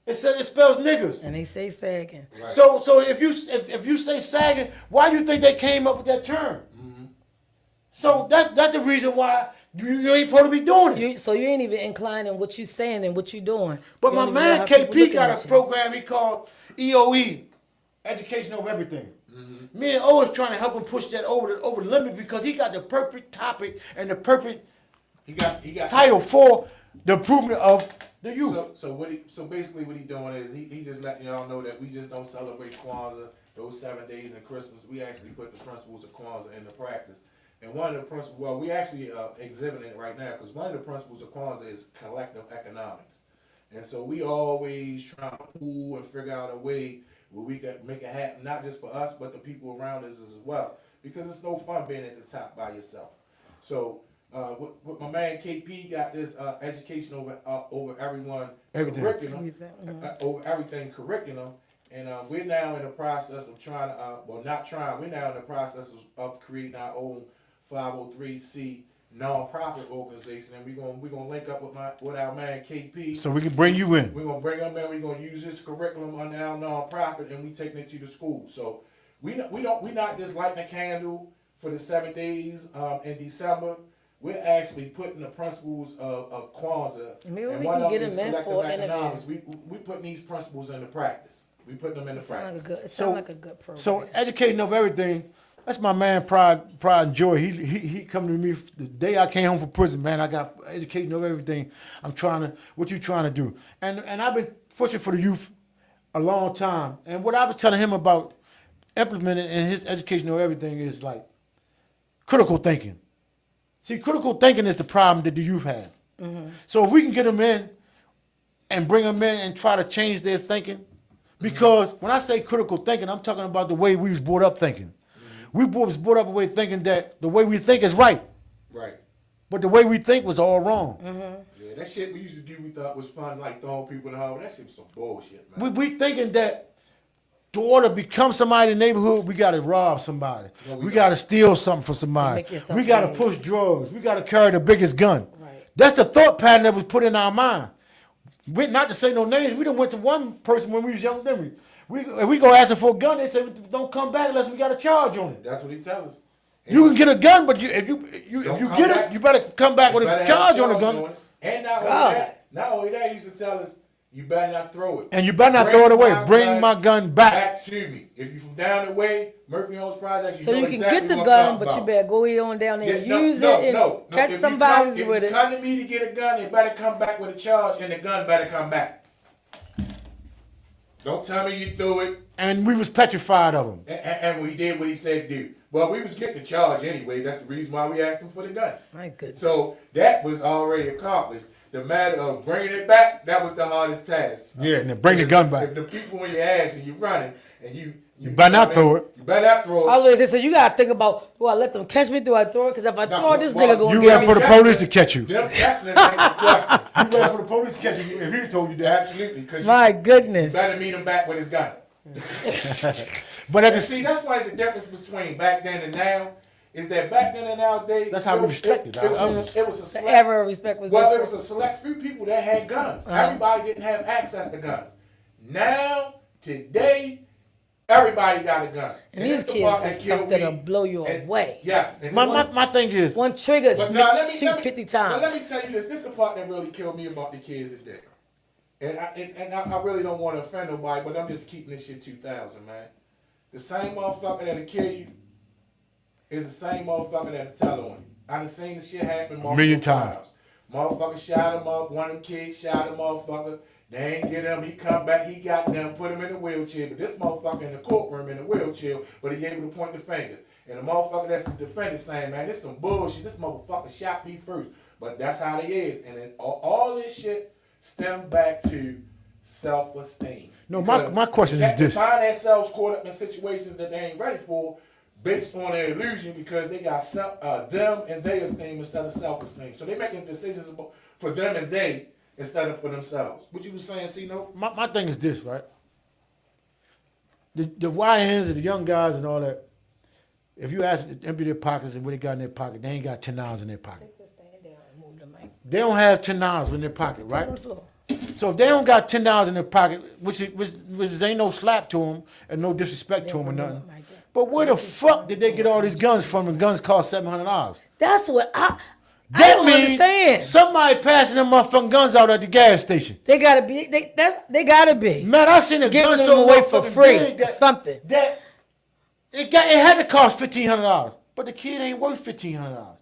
It says it spells niggas. And they say sagging. Right. So if you say sagging, why do you think they came up with that term? So that's the reason why you ain't supposed to be doing it. So you ain't even inclined in what you saying and what you doing. But You my don't even know man how people KP looking got at a you. program he called EOE, Education Over Everything. Me and O is trying to help him push that over the limit because he got the perfect topic and the perfect He got title for the improvement of the youth. So basically what he doing is he just letting y'all know that we just don't celebrate Kwanzaa, those 7 days and Christmas. We actually put the principles of Kwanzaa into practice. And one of the principles, well, we actually exhibiting it right now because one of the principles of Kwanzaa is collective economics. And so we always trying to pool and figure out a way where we can make it happen, not just for us, but the people around us as well. Because it's no fun being at the top by yourself. So with my man KP got this education over everyone Everything. curriculum, over everything curriculum, and we're now in the process of trying to, we're now in the process of creating our own 503c nonprofit organization, and we're gonna link up with our man KP. So we can bring you in. We're gonna bring him in. We're gonna use his curriculum under our nonprofit, and we taking it to the school. So we not just lighting a candle for the 7 days in December. We're actually putting the principles of Kwanzaa, Maybe and we one can of get them is him in collective for an economics. We putting these principles into practice. We put them into practice. It sounds like a good program. So educating of everything. That's my man, Pride and Joy. He come to me the day I came home from prison, man. I got educating of everything. What you trying to do? And I've been pushing for the youth a long time. And what I was telling him about implementing in his education of everything is like critical thinking. See, critical thinking is the problem that the youth have. So if we can get them in and bring them in and try to change their thinking, Because when I say critical thinking, I'm talking about the way we was brought up thinking. We was brought up a way thinking that the way we think is right. Right. But the way we think was all wrong. Yeah, that shit we used to do we thought was fun, like throwing people in the hole. That shit was some bullshit, man. We thinking that to order to become somebody in the neighborhood, we got to rob somebody. No, we we got to steal something from somebody. Make yourself We got to big. push drugs. We got to carry the biggest gun. Right. That's the thought pattern that was put in our mind. Not to say no names, we done went to one person when we was young. Then if we go asking for a gun, they say don't come back unless we got a charge on it. That's what he tells us. You can get a gun, but if you Don't get come it, back. you better come back with You a better have charge on the gun. it. And not only that, he used to tell us, you better not throw it. And you better not Bring throw it away. my Bring gun my gun back. to me. If you from down the way, Murphy Homes Project, So know you can exactly get the what I'm gun, talking but you about. better go here on down there and Yeah, use it and catch If somebody you come, with if it. you come to me to get a gun, they better come back with a charge, and the gun better come back. Don't tell me you threw it, And we was petrified of him. and we did what he said do. Well, we was getting the charge anyway. That's the reason why we asked him for the gun. My goodness. So that was already accomplished. The matter of bringing it back, that was the hardest task. Yeah, and then bring the gun back. If the people in your ass and you running, and you better not throw it. You better not throw it. I always say, so you gotta think about, do I let them catch me? Do I throw it? Because if I throw it, this nigga gonna You get ready me. for the police to catch you. Them catching it ain't the question. You ready for the police to catch you if he told you that. Absolutely, because My you goodness. better meet him back with his gun. But at And the see, that's one of the difference between back then and now, is that back then and nowadays, That's how we respected it was ours. it was a The select, ever respect was well, it different. was a select few people that had guns. Uh-huh. Everybody didn't have access to guns. Now, today, everybody got a gun. And these it's the kids part got that killed stuff that'll me. blow you And- away. Yes. And My thing is, One trigger, But now, shoot 50 But times. let me tell you this. This is the part that really killed me about the kids today. And I really don't want to offend nobody, but I'm just keeping this shit 2000, man. The same motherfucker that'll kill you is the same motherfucker that'll tell on you. I done seen the shit happen multiple million times. Motherfucker shot him up. One of them kids shot a motherfucker. They ain't get him. He come back. He got them. Put him in a wheelchair. But this motherfucker in the courtroom in a wheelchair. But he able to point the finger. And the motherfucker that's the defendant saying, man, this some bullshit. This motherfucker shot me first. But that's how they is. And then all this shit stem back to self-esteem. No, Because my question is they this. find themselves caught up in situations that they ain't ready for based on their illusion because they got them and their esteem instead of self-esteem. So they making decisions for them and they instead of for themselves. What you was saying, C-No? My thing is this, right? The YNs and the young guys and all that, if you ask them to empty their pockets and what they got in their pocket, they ain't got $10 in their pocket. They don't have $10 in their pocket, right? So if they don't got $10 in their pocket, which ain't no slap to them and no disrespect to them or nothing. But where the fuck did they get all these guns from? And guns cost $700. That's what I That don't means understand. somebody passing them motherfucking guns out at the gas station. They gotta be. They gotta be Man, I seen a giving gun them so away for motherfucking free. big Or something. that it had to cost $1,500. But the kid ain't worth $1,500.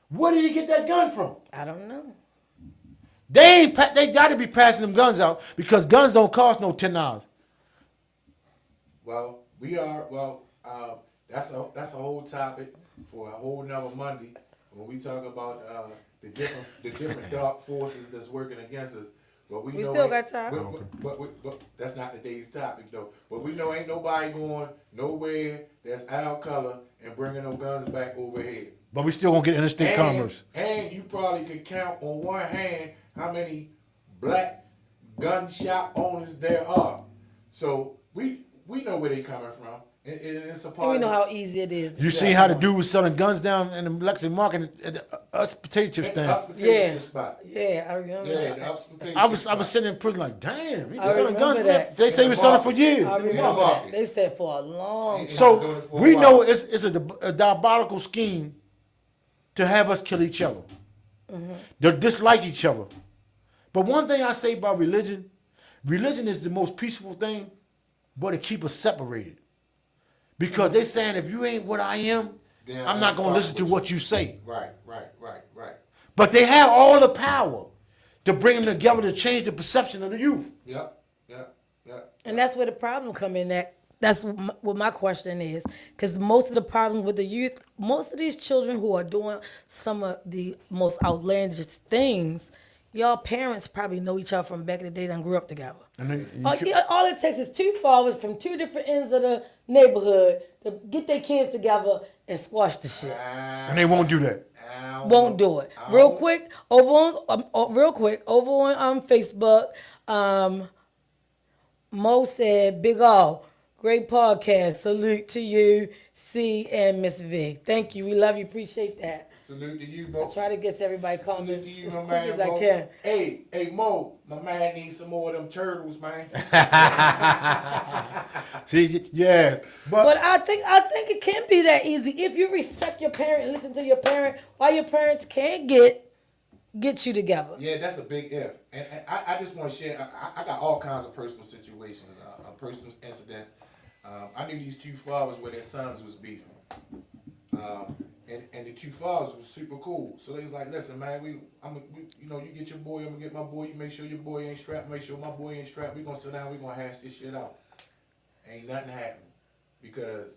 Where did he get that gun from? I don't know. They got to be passing them guns out because guns don't cost no $10. Well, that's a whole topic for a whole nother Monday when we talk about the different dark forces that's working against us. But we know still got time. But that's not today's topic though. But we know ain't nobody going nowhere that's our color and bringing no guns back over here. But we still gonna get interstate commerce. And you probably could count on one hand how many black gun shop owners there are. So we know where they coming from. And it's a part We of know it. how easy it is. You see how the dude was selling guns down in the Lexington Market at the Us potato chip stand. Hospitality spot. Yeah, I remember. Yeah, that. the hospitality I was spot. sitting in prison like, damn, he I was selling guns. remember that. They say he was selling for years. I in the remember market. that. They said for a long time. doing So it for a we while. know it's a diabolical scheme to have us kill each other, to dislike each other. But one thing I say about religion is the most peaceful thing, but it keep us separated. Because they saying if you ain't what I am, Then I'm I not ain't gonna fuck listen to with what you say. Right. But they have all the power to bring them together to change the perception of the youth. Yep. And that's where the problem come in at. That's what my question is. Because most of the problems with the youth, most of these children who are doing some of the most outlandish things, y'all parents probably know each other from back in the day and grew up together. And then All it takes is 2 fathers from 2 different ends of the neighborhood to get their kids together and squash the shit. and they won't do that. Won't do it. Real quick over on Facebook. Mo said, "Big O, great podcast. Salute to you, C and Miss V. Thank you. We love you. Appreciate that. Salute to you, Mo. I try to get to everybody comments Salute to you, as my quick man, as I Mo. can. Hey, Mo, my man needs some more of them turtles, man. See, yeah, But I think it can be that easy if you respect your parent and listen to your parent. Why your parents can't get you together? Yeah, that's a big if. And I just want to share. I got all kinds of personal situations, personal incidents. I knew these 2 fathers where their sons was beefing. And the 2 fathers was super cool. So they was like, listen, man, you get your boy, I'm gonna get my boy. You make sure your boy ain't strapped. Make sure my boy ain't strapped. We gonna sit down. We gonna hash this shit out. Ain't nothing happened because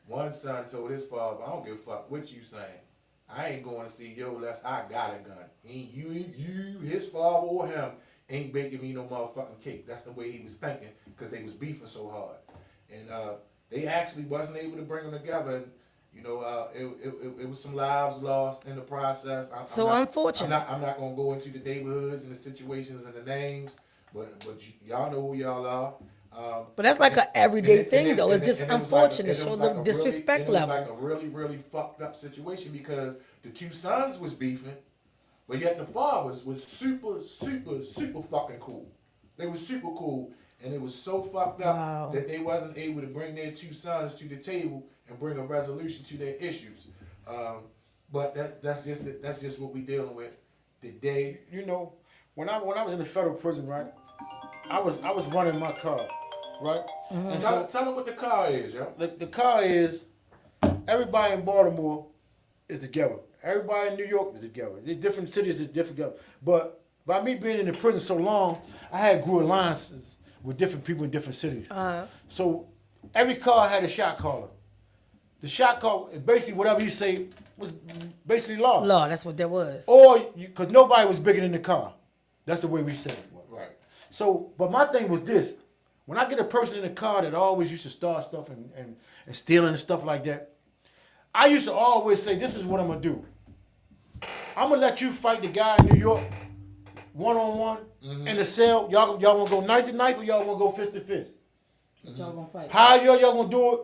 one son told his father, I don't give a fuck what you saying. I ain't going to see yo unless I got a gun. You, his father or him ain't baking me no motherfucking cake. That's the way he was thinking because they was beefing so hard. And they actually wasn't able to bring them together. And, it was some lives lost in the process. Unfortunate. I'm not going to go into the neighborhoods and the situations and the names, but y'all know who y'all are. But that's like an everyday thing, though. It's just unfortunate. Show the disrespect level. It was like a really, really fucked up situation because the 2 sons was beefing, but yet the fathers was super, super, super fucking cool. They was super cool, and it was so fucked up that they wasn't able to bring their 2 sons to the table and bring a resolution to their issues. But that's just what we dealing with today. When I was in the federal prison, right? I was running my car, right? Mm-hmm. And Tell them what the car is, yo. The car is everybody in Baltimore is together. Everybody in New York is together. The different cities is different. But by me being in the prison so long, I had grew alliances with different people in different cities. So every car had a shot caller. The shot caller, basically whatever you say was basically law. Law, that's what that was. Or because nobody was bigger than the car. That's the way we said it. Right. So, but my thing was this. When I get a person in the car that always used to start stuff and stealing and stuff like that, I used to always say, this is what I'm going to do. I'm going to let you fight the guy in New York one-on-one in the cell. Y'all want to go knife to knife or y'all want to go fist to fist? But y'all gonna fight. How y'all going to do it?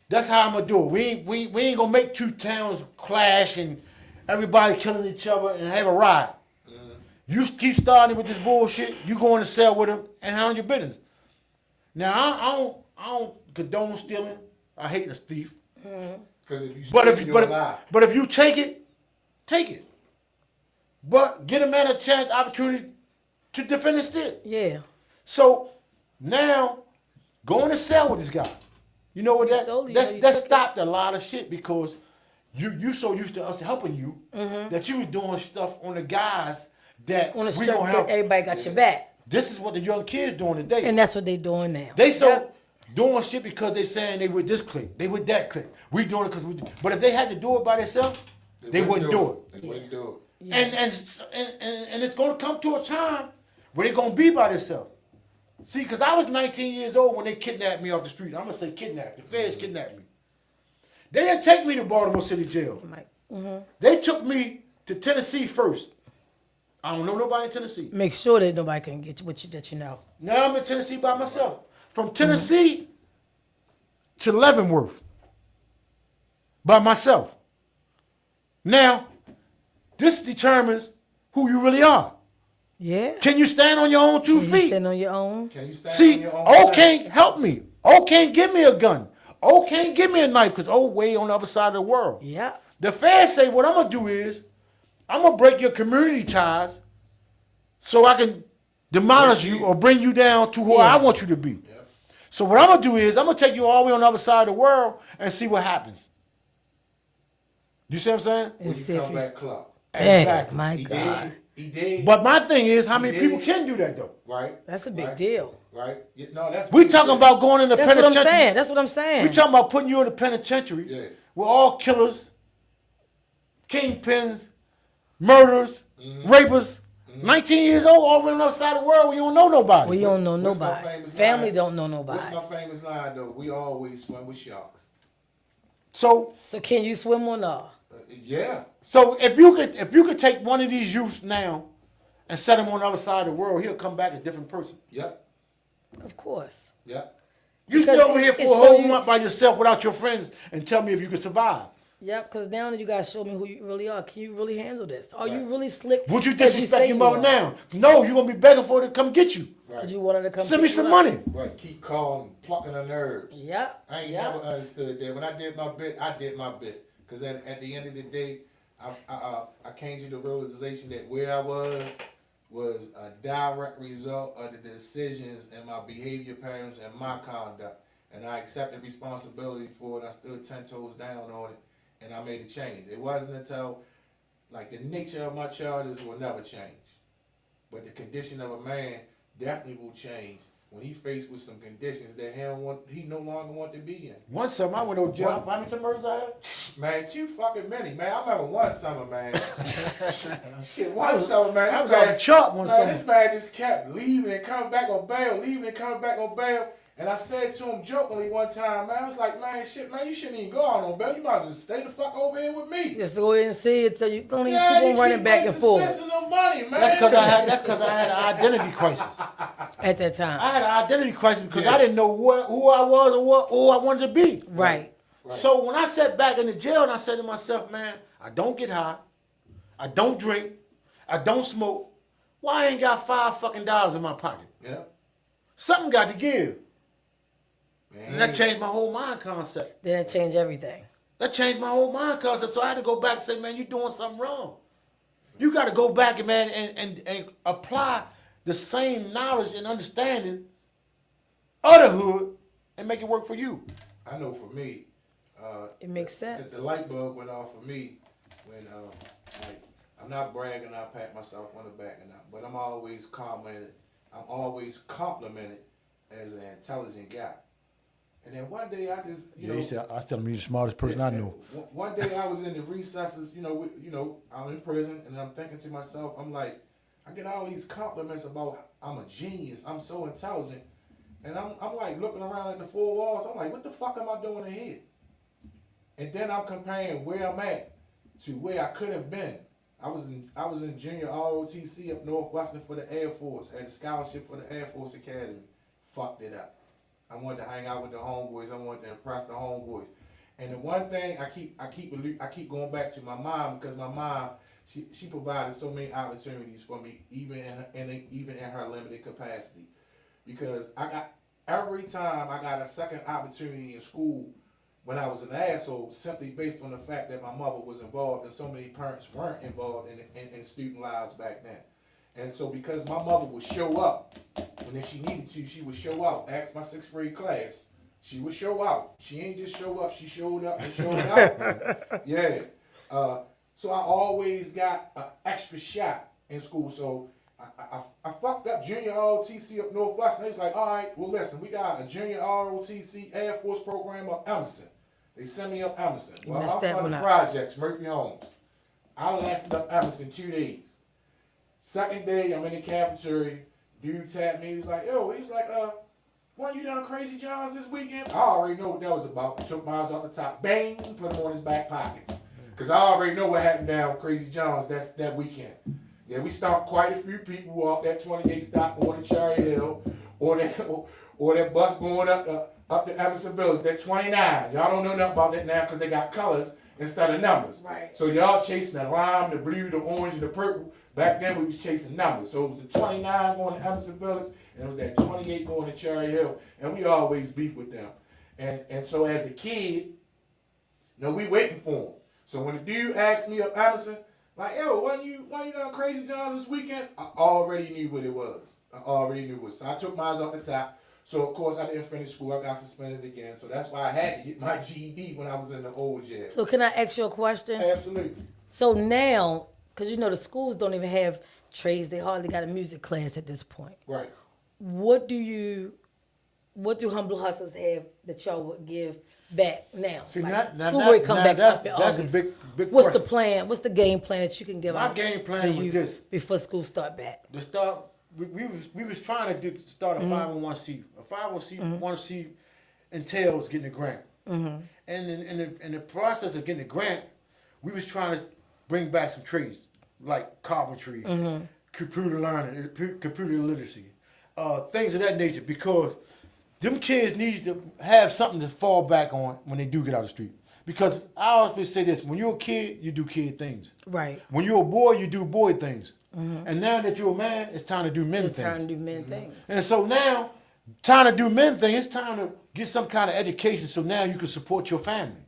That's how I'm going to do it. We ain't going to make 2 towns clash and everybody killing each other and have a riot. You keep starting with this bullshit, you go in the cell with him and handle your business. Now, I don't condone stealing. I hate a thief. Because if you But if you take it, take it. But get a man a chance, opportunity to defend his stick. Yeah. So now, go in the cell with this guy. You know what that stopped a lot of shit because you so used to us helping you that you was doing stuff on the guys that On the we street, don't help. everybody got your back. This is what the young kids doing today. And that's what they doing now. They doing shit because they saying they with this clique, they with that clique. We doing it because but if they had to do it by themselves, they wouldn't do it. They wouldn't do it. Yeah. And it's gonna come to a time where they're gonna be by themselves. See, because I was 19 years old when they kidnapped me off the street. I'm gonna say kidnapped. The feds kidnapped me. They didn't take me to Baltimore City Jail. They took me to Tennessee first. I don't know nobody in Tennessee. Make sure that nobody can get what you that you know. Now I'm in Tennessee by myself. From Tennessee to Leavenworth by myself. Now, this determines who you really are. Yeah. Can you stand on your own 2 You feet? stand on your own. Can you stand on See, your own O feet? can't help me. O can't give me a gun. O can't give me a knife because O way on the other side of the world. Yeah. The feds say what I'm going to do is I'm going to break your community ties so I can demolish you or bring you down to who I want you to be. Yeah. So what I'm going to do is I'm going to take you all the way on the other side of the world and see what happens. You see what I'm saying? And When you see if come you- back club. Exactly. My He God. did. But my thing is how many He people did. can do that though? Right. That's a big right, deal. Right. Yeah, no, that's We big talking shit. about going in the That's what I'm penitentiary. saying. That's what I'm saying. We talking about putting you in the penitentiary. Yeah. We're all killers, kingpins, murderers, rapers, 19 years old, all around the other side of the world, we don't know nobody. We don't know What's my nobody. famous Family line? don't know nobody. What's my famous line though? We always swim with sharks. So Can you swim or not? Yeah. So if you could take one of these youths now and set him on the other side of the world, he'll come back a different person. Yep. Of course. Yep. You Because still over here for a it whole show you- month by yourself without your friends and tell me if you can survive. Yep, because now you guys show me who you really are. Can you really handle this? Are you Right. really slick? Would you as disrespect say your you mother are? now? No, you're gonna be begging for her to come get you. Right. Because you want her to come Send me pick some you up. money. Right. Keep calm, plucking her nerves. Yep. I ain't yep. never understood that. When I did my bit, I did my bit. Because at the end of the day, I came to the realization that where I was a direct result of the decisions and my behavior patterns and my conduct. And I accepted responsibility for it. I stood 10 toes down on it, and I made a change. It wasn't until, like, the nature of my child will never change. But the condition of a man definitely will change when he faced with some conditions that he no longer want to be in. One summer I went over jail. How many summers I had? Man, too fucking many, man. I remember one summer, man. Shit, one summer, man. I This was off the man, chart one man, summer. this man just kept leaving and coming back on bail, leaving and coming back on bail. And I said to him jokingly one time, man, I was like, man, shit, man, you shouldn't even go out on bail. You might as well stay the fuck over here with me. Just go ahead and see it till you don't even Yeah, keep you on running keep back and wasting forth sense of no money, man. That's because I had an identity crisis. at that time. I had an identity crisis because Yeah. I didn't know who I was or who I wanted to be. Right. Right. So when I sat back in the jail and I said to myself, man, I don't get high, I don't drink, I don't smoke. Why I ain't got $5 in my pocket? Yeah. Something got to give. Man. And that changed my whole mind concept. Then it changed everything. That changed my whole mind concept. So I had to go back and say, man, you're doing something wrong. You got to go back and, man, and apply the same knowledge and understanding of the hood and make it work for you. I know for me, It makes sense. the light bulb went off for me when, like, I'm not bragging, I pat myself on the back, but I'm always complimented as an intelligent guy. And then one day I just, you know, he said, I was telling me you're the smartest person I know. One day I was in the recesses, I'm in prison, and I'm thinking to myself, I'm like, I get all these compliments about I'm a genius, I'm so intelligent, and I'm like looking around at the four walls, I'm like, what the fuck am I doing in here? And then I'm comparing where I'm at to where I could have been. I was in junior ROTC up Northwestern for the Air Force, had a scholarship for the Air Force Academy, fucked it up. I wanted to hang out with the homeboys. I wanted to impress the homeboys. And the one thing I keep going back to my mom, because my mom, she provided so many opportunities for me, even in her limited capacity. Because every time I got a second opportunity in school when I was an asshole, simply based on the fact that my mother was involved and so many parents weren't involved in student lives back then. And so because my mother would show up, and if she needed to, she would show out. Ask my 6th grade class. She would show out. She ain't just show up, she showed up and showed out. Yeah. So I always got an extra shot in school. So I fucked up junior ROTC up Northwestern. They was like, all right, well listen, we got a junior ROTC Air Force program up Emerson. They sent me up Emerson. Well, I'm from the projects, Murphy Homes. I lasted up Emerson 2 days. Second day, I'm in the cafeteria. Dude tapped me. He was like, "Why you done Crazy Johns this weekend?" I already know what that was about. I took mine off the top, bang, put them on his back pockets. Because I already know what happened down with Crazy Johns that weekend. Yeah, we stopped quite a few people off that 28 stop on the Cherry Hill, or that bus going up the Emerson Village, that 29. Y'all don't know nothing about that now because they got colors instead of numbers. Right. So y'all chasing the lime, the blue, the orange, and the purple. Back then we was chasing numbers. So it was the 29 going to Emerson Village, and it was that 28 going to Cherry Hill. And we always beef with them. And so as a kid, we waiting for him. So when the dude asked me up Emerson, like, yo, why you done Crazy Johns this weekend? I already knew what it was. So I took mine off the top. So of course I didn't finish school. I got suspended again. So that's why I had to get my GED when I was in the old jail. So can I ask you a question? Absolutely. So now, because the schools don't even have trades, they hardly got a music class at this point. Right. What do Humble Hustlers have that y'all would give back now? See, Like, now, school now, break come now back that's, up in that's a August. big What's the question. plan? What's the game plan that you can give My out game plan to was you this. before school start back? To start, we was trying to start a Mm-hmm. 501c. A 501c entails getting a grant. Mm-hmm. And in the process of getting a grant, we was trying to bring back some trades like carpentry, Mm-hmm. computer learning, computer literacy, things of that nature. Because them kids need to have something to fall back on when they do get out of the street. Because I always say this: when you're a kid, you do kid things. Right. When you're a boy, you do boy things. And now that you're a man, it's time to do men It's things. time to do men things. And so now, time to do men things, it's time to get some kind of education so now you can support your family.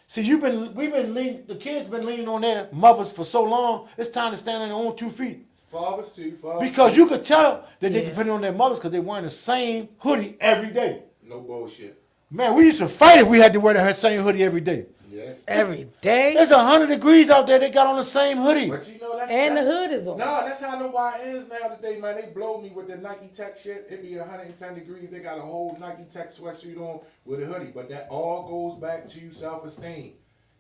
See, the kids been leaning on their mothers for so long, it's time to stand on their own 2 feet. Fathers too. Because you could tell that they Yeah. depend on their mothers because they're wearing the same hoodie every day. No bullshit. Man, we used to fight if we had to wear the same hoodie every day. Yeah. Every day. It's 100 degrees out there, they got on the same hoodie. But you know that's And the that's, hood is on. No, that's how the YNs now today, man. They blow me with the Nike Tech shit. It be 110 degrees. They got a whole Nike Tech sweatsuit on with a hoodie. But that all goes back to self-esteem.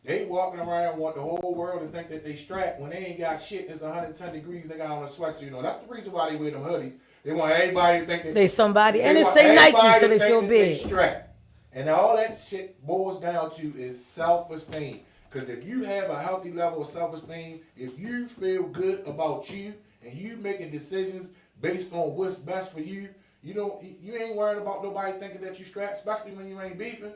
They walking around want the whole world to think that they strapped when they ain't got shit. It's 110 degrees. They got on a sweatsuit on. That's the reason why they wear them hoodies. They want everybody to think that They somebody. And it want say Nike, everybody so to they think feel that big. strapped. And all that shit boils down to is self-esteem. Because if you have a healthy level of self-esteem, if you feel good about you and you making decisions based on what's best for you, you ain't worried about nobody thinking that you strapped, especially when you ain't beefing.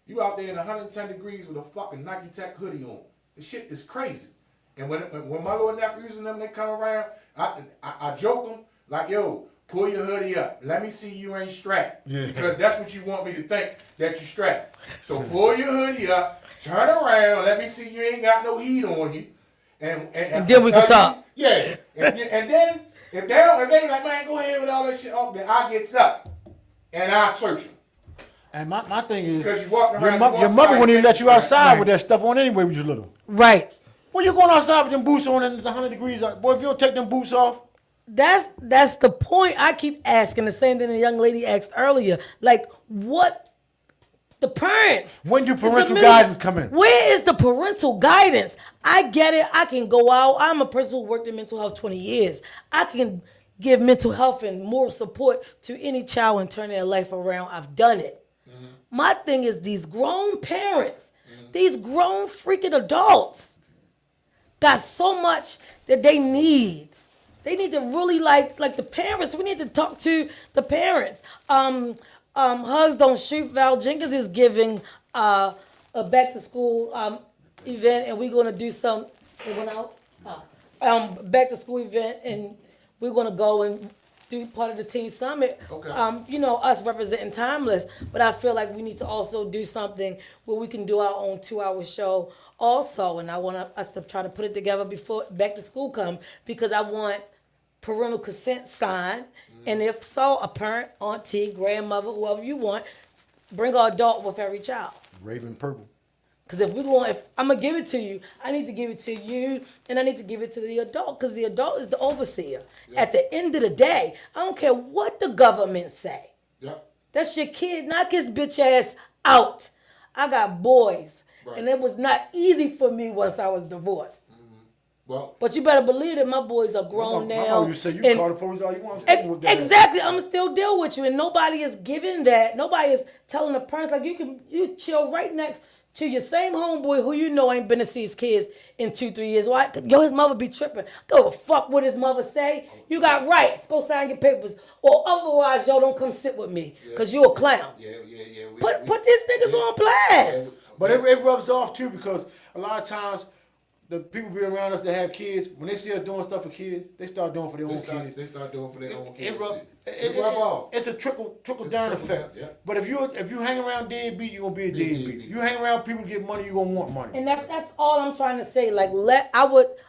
You out there in 110 degrees with a fucking Nike Tech hoodie on. This shit is crazy. And when my little nephews and them, they come around, I joke them like, yo, pull your hoodie up. Let me see you ain't strapped. Yeah. Because that's what you want me to think, that you strapped. So pull your hoodie up, turn around, let me see you ain't got no heat on you. And then we can tell talk. you- Yeah. And then, if they like, man, go ahead with all that shit up, then I gets up and I search them. And my thing is, Because you walking your, around. your mother wouldn't even let you outside Right. with that stuff on anyway when you was little. Right. When you going outside with them boots on and it's 100 degrees out, boy, if you don't take them boots off, That's the point I keep asking. The same thing the young lady asked earlier. Like, what the parents? when do It's a parental minute- guidance come in? Where is the parental guidance? I get it. I can go out. I'm a person who worked in mental health 20 years. I can give mental health and moral support to any child and turn their life around. I've done it. My thing is these grown parents, these grown freaking adults got so much that they need. They need to really like the parents. We need to talk to the parents. Hugs Don't Shoot. Val Jenkins is giving a back to school event, and we're gonna do some. It went out. Back to school event, and we're gonna go and do part of the teen summit. Okay. Us representing Timeless, but I feel like we need to also do something where we can do our own 2-hour show also, and I want us to try to put it together before back to school come, because I want parental consent signed, and if so, a parent, auntie, grandmother, whoever you want, bring an adult with every child. Raven purple. Because if I'm gonna give it to you, I need to give it to you, and I need to give it to the adult, because the adult is the overseer. Yeah. At the end of the day, I don't care what the government say. Yep. That's your kid. Knock his bitch ass out. I got boys, Right. and it was not easy for me once I was divorced. Well, But you better believe that my boys are grown My now. mama, you say you and- call the police all you want. I'm sticking with that. Exactly, I'm still deal with you, and nobody is giving that. Nobody is telling the parents like you chill right next to your same homeboy who you know ain't been to see his kids in 2-3 years. Why? Yo, his mother be tripping. Go fuck what his mother say. You got rights. Go sign your papers, or otherwise, yo, don't come sit with me because you a clown. yeah. Put these niggas on blast. But it rubs off too, because a lot of times the people be around us that have kids, when they see us doing stuff for kids, they start doing for their own kids. They start doing for their own It kids. rub, It rub off. It's a trickle down trickle effect. down, yeah. But if you hang around deadbeat, you're gonna be a deadbeat. deadbeat. You hang around people get money, you're gonna want money. And that's all I'm trying to say. Like,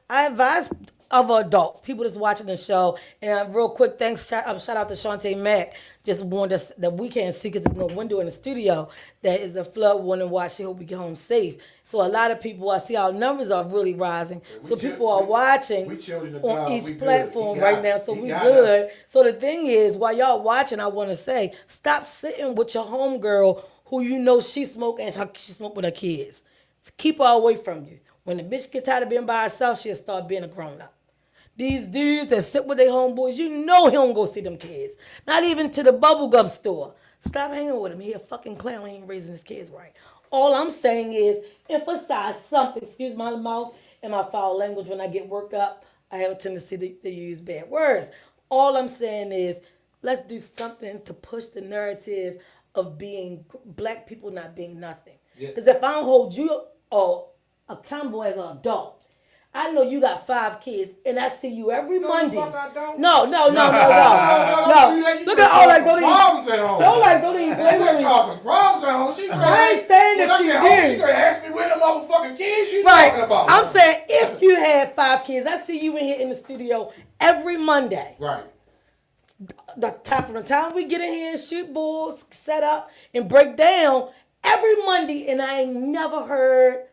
I advise other adults, people that's watching the show, and real quick, thanks, shout out to Shantae Mack, just warned us that we can't see because there's no window in the studio. That is a flood warning. Watch, she hope we get home safe. So a lot of people, I see our numbers are really rising. we So chill- people are we- watching we children of on God, we each good. platform He got right now. us. So He we got good. So the thing is, while y'all watching, I want to say, stop sitting with your homegirl who you know she smoke and she smoke with her kids. Keep her away from you. When the bitch get tired of being by herself, she'll start being a grown up. These dudes that sit with their homeboys, you know he don't go see them kids. Not even to the bubblegum store. Stop hanging with him. He a fucking clown. He ain't raising his kids right. All I'm saying is emphasize something. Excuse my mouth and my foul language. When I get worked up, I have a tendency to use bad words. All I'm saying is let's do something to push the narrative of being black people not being nothing. Because if I don't hold you accountable as an adult, I know you got 5 kids, and I see you every Monday. Fuck I don't. No. Look at all that go to problems at home. Don't like go to you. Wait, cause some problems at home. She I ain't saying that you She do. gonna ask me where the motherfucking kids you Right. talking about. I'm saying if you had 5 kids, I see you in here in the studio every Monday. Right. From the time we get in here and shoot bulls, set up and break down every Monday, and I ain't never heard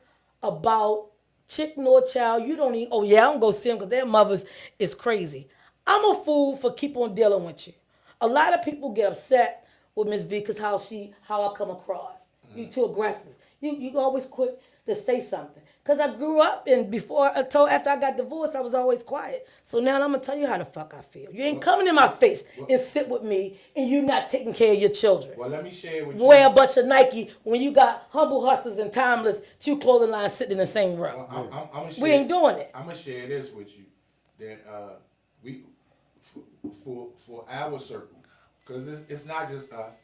about chick nor child. You don't even. Oh yeah, I don't go see them because their mothers is crazy. I'm a fool for keep on dealing with you. A lot of people get upset with Miss V because how I come across. You too aggressive. You always quick to say something. Because I grew up and after I got divorced, I was always quiet. So now I'm going to tell you how the fuck I feel. You ain't coming in my face and sit with me and you not taking care of your children. Well, let me share with you. Wear a bunch of Nike when you got Humble Hustlaz and Timeless, 2 clothing lines sitting in the same room. We ain't doing it. I'm going to share this with you. That for our circle, because it's not just us.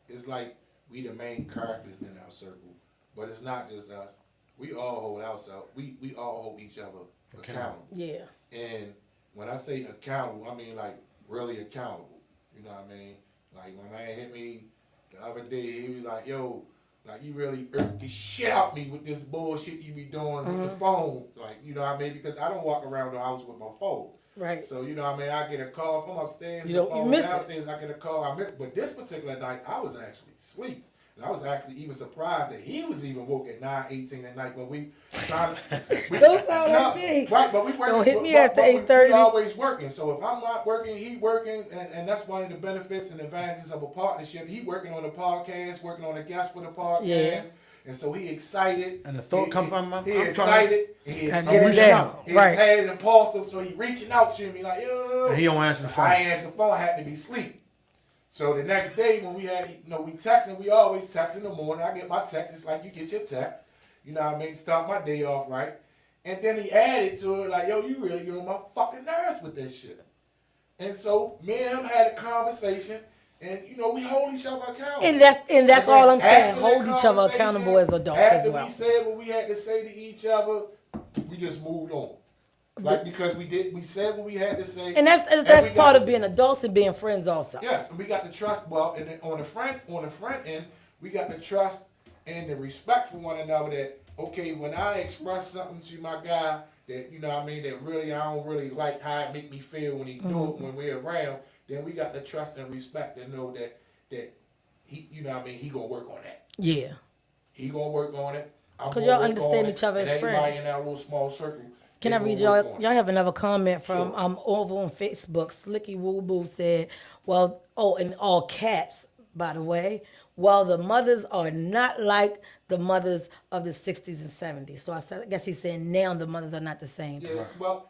It's like we the main characters in our circle. But it's not just us. We all hold ourselves. We all hold each other accountable. Yeah. And when I say accountable, I mean like really accountable. You know what I mean? Like my man hit me the other day. He was like, "Yo, like you really irked the shit out me with this bullshit you be doing with the phone." Like, you know what I mean? Because I don't walk around the house with my phone. Right. So, you know what I mean? I get a call from upstairs. You miss it. Downstairs, I get a call. But this particular night, I was actually asleep. And I was actually even surprised that he was even woke at 9:18 at night. But we trying to. Don't sound like me. Right, but we working. Don't hit me after 8:30. We always working. So if I'm not working, he working, and that's one of the benefits and advantages of a partnership. He working on the podcast, working on the guest for the podcast. Yeah. And so he excited. And the thought come from my. He excited. He Gotta get it down. Right. He's impulsive, so he reaching out to me like, yo. And he don't answer the phone. I ain't answer the phone. I had to be asleep. So the next day when we had, we texting, we always text in the morning. I get my text just like you get your text. You know what I mean? Start my day off right. And then he added to it like, yo, you really get on my fucking nerves with this shit. And so me and him had a conversation, and we hold each other accountable. And that's all I'm saying. After Hold that each other accountable as adults as well. After we said what we had to say to each other, we just moved on. Like, because we said what we had to say. And that's part of being adults and being friends also. Yes, and we got the trust. Well, and then on the front end, we got the trust and the respect for one another. That okay, when I express something to my guy that that really I don't really like how it make me feel when he do it when we're around, then we got the trust and respect to know that he he gonna work on that. Yeah. He gonna work on it. Because y'all understand each other as friends. Everybody in our little small circle. Can I read y'all? Y'all have another comment from over on Facebook. Slicky Woo Boo said, "Well, in all caps, by the way. Well, the mothers are not like the mothers of the 60s and 70s. So I guess he's saying now the mothers are not the same. Yeah. Well,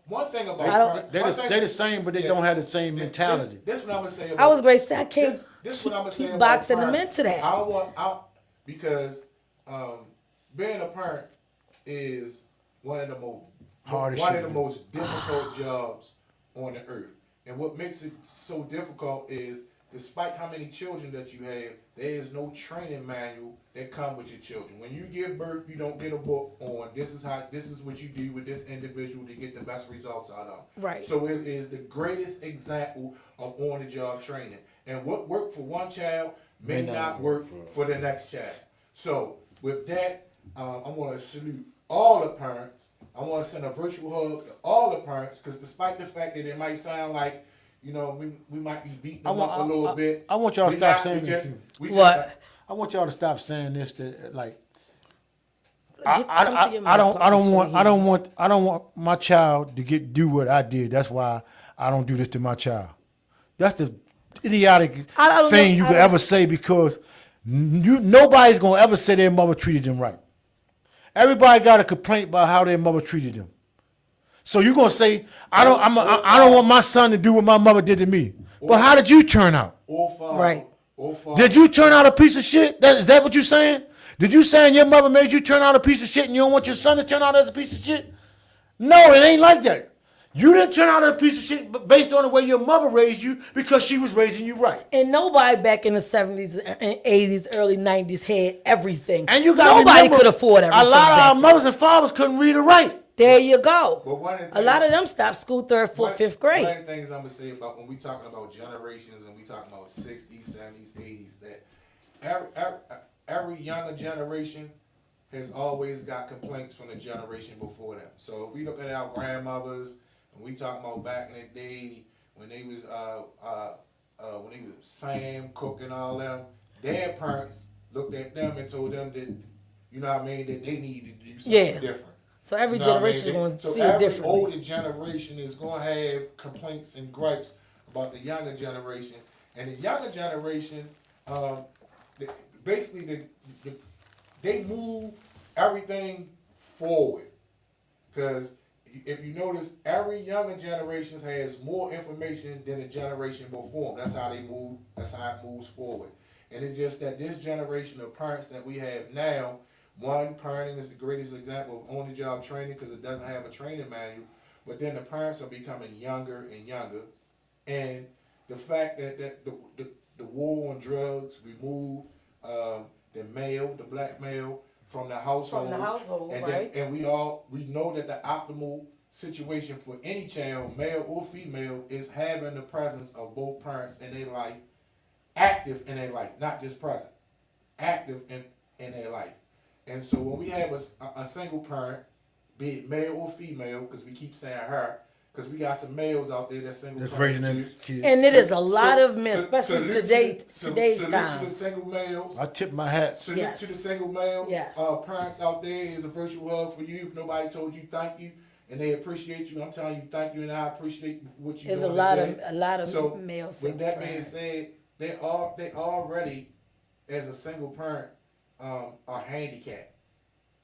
one thing about they're the same, but they don't have the same mentality. This what I'm gonna say. I was great. I can't this what I'm gonna say keep about boxing them parents. into that. Because being a parent is one of the most difficult jobs on the earth. And what makes it so difficult is, despite how many children that you have, there is no training manual that comes with your children. When you give birth, you don't get a book on this is what you do with this individual to get the best results out of them. Right. So it is the greatest example of on-the-job training. And what worked for one child may not work for the next child. So with that, I want to salute all the parents. I want to send a virtual hug to all the parents, because despite the fact that it might sound like, we might be beating them up a little bit. I want y'all to stop saying this. I want y'all to stop saying this. That like, I don't want my child to do what I did. That's why I don't do this to my child. That's the idiotic thing you could ever say, because Nobody's gonna ever say their mother treated them right. Everybody got a complaint about how their mother treated them. So you're gonna say, I don't want my son to do what my mother did to me. But how did you turn out? Right. Did you turn out a piece of shit? Is that what you're saying? Did you saying your mother made you turn out a piece of shit and you don't want your son to turn out as a piece of shit? No, it ain't like that. You didn't turn out a piece of shit based on the way your mother raised you because she was raising you right. And nobody back in the 70s and 80s, early 90s had everything. And you got nobody could afford everything. A lot of our then. mothers and fathers couldn't read or write. There you go. But a lot of them stopped school third, fourth, fifth grade. One of the things I'm gonna say about when we talking about generations and we talking about 60s, 70s, 80s, that every younger generation has always got complaints from the generation before them. So if we look at our grandmothers and we talking about back in the day when they was Sam, Cook, and all them, their parents looked at them and told them that, you know what I mean, that they needed to do something different. So every You know generation is going to see it differently. Every older generation is going to have complaints and gripes about the younger generation. And the younger generation, basically, they move everything forward. Because if you notice, every younger generation has more information than the generation before them. That's how they move. That's how it moves forward. And it's just that this generation of parents that we have now, one, parenting is the greatest example of on-the-job training because it doesn't have a training manual. But then the parents are becoming younger and younger. And the fact that the war on drugs removed the black male from the household. From the household, and right. And we know that the optimal situation for any child, male or female, is having the presence of both parents in their life, active in their life, not just present, active in their life. And so when we have a single parent, be it male or female, because we keep saying her, because we got some males out there that's single raising parents their too. kids. And it is a lot of men, especially today's salute time. to the single males. I tip my hat. Salute to the single male Yes. parents out there. Here's a virtual hug for you. If nobody told you thank you and they appreciate you, I'm telling you thank you, and I appreciate what you There's doing. a lot of So males. with that being said, they already, as a single parent, are handicapped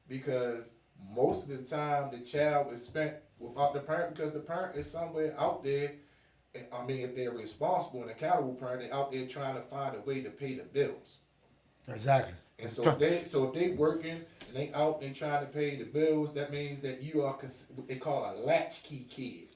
because most of the time the child is spent without the parent because the parent is somewhere out there. I mean, if they're responsible and accountable parent, they're out there trying to find a way to pay the bills. Exactly. And so if they working and they out and they trying to pay the bills, that means that you are what they call a latchkey kid.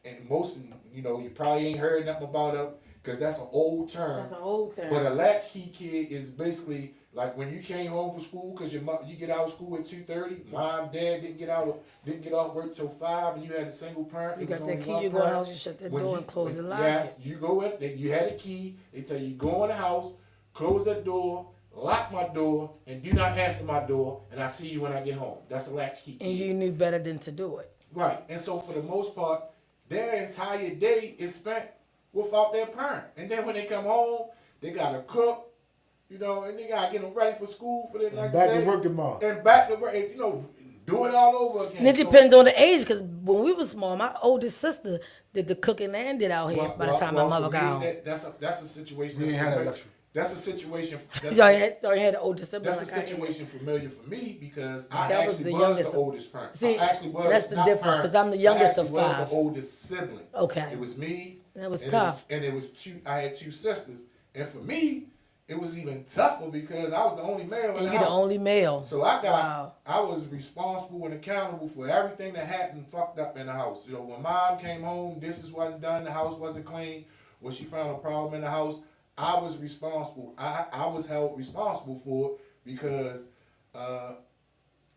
And most, you probably ain't heard nothing about it because that's an old term. That's an old term. But a latchkey kid is basically like when you came home from school because you get out of school at 2:30. Mom, dad didn't get off work till 5, and you had a single parent. You got that key. You go in the house. You shut that door and close the line. Yes, you go in. You had a key. They tell you go in the house, close that door, lock my door, and do not answer my door. And I see you when I get home. That's a latchkey kid. And you knew better than to do it. Right. And so for the most part, their entire day is spent without their parent. And then when they come home, they gotta cook. And they gotta get them ready for school for the next day. Back to work tomorrow. And back to work, and, do it all over again. And it depends on the age, because when we was small, my oldest sister did the cooking and did out here by the time my mother got home. That's a situation. We ain't had that luxury. That's a situation. You already had the oldest sibling. That's a situation familiar for me because I That was actually the was youngest. the oldest parent. See, I actually was. that's the not difference, parent, 'cause I'm the youngest I of actually was 5. the oldest sibling. Okay. It was me. That was and tough. It was two. I had 2 sisters, and for me, it was even tougher because I was the only male in And the you're house. the only male. So I was responsible and accountable for everything that happened fucked up in the house. When mom came home, dishes wasn't done, the house wasn't clean, when she found a problem in the house, I was responsible. I was held responsible for it because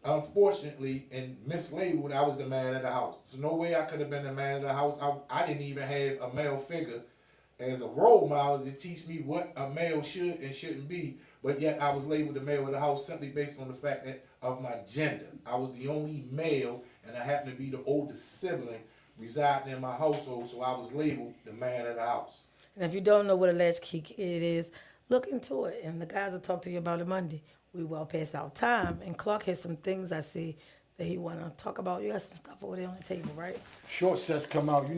unfortunately and mislabeled, I was the man of the house. There's no way I could have been the man of the house. I didn't even have a male figure as a role model to teach me what a male should and shouldn't be, but yet I was labeled the male of the house simply based on the fact of my gender. I was the only male, and I happened to be the oldest sibling residing in my household, so I was labeled the man of the house. And if you don't know what a latchkey kid is, look into it. And the guys will talk to you about it Monday. We well past our time, and Clark has some things I see that he want to talk about. You got some stuff over there on the table, right? Short sets come out.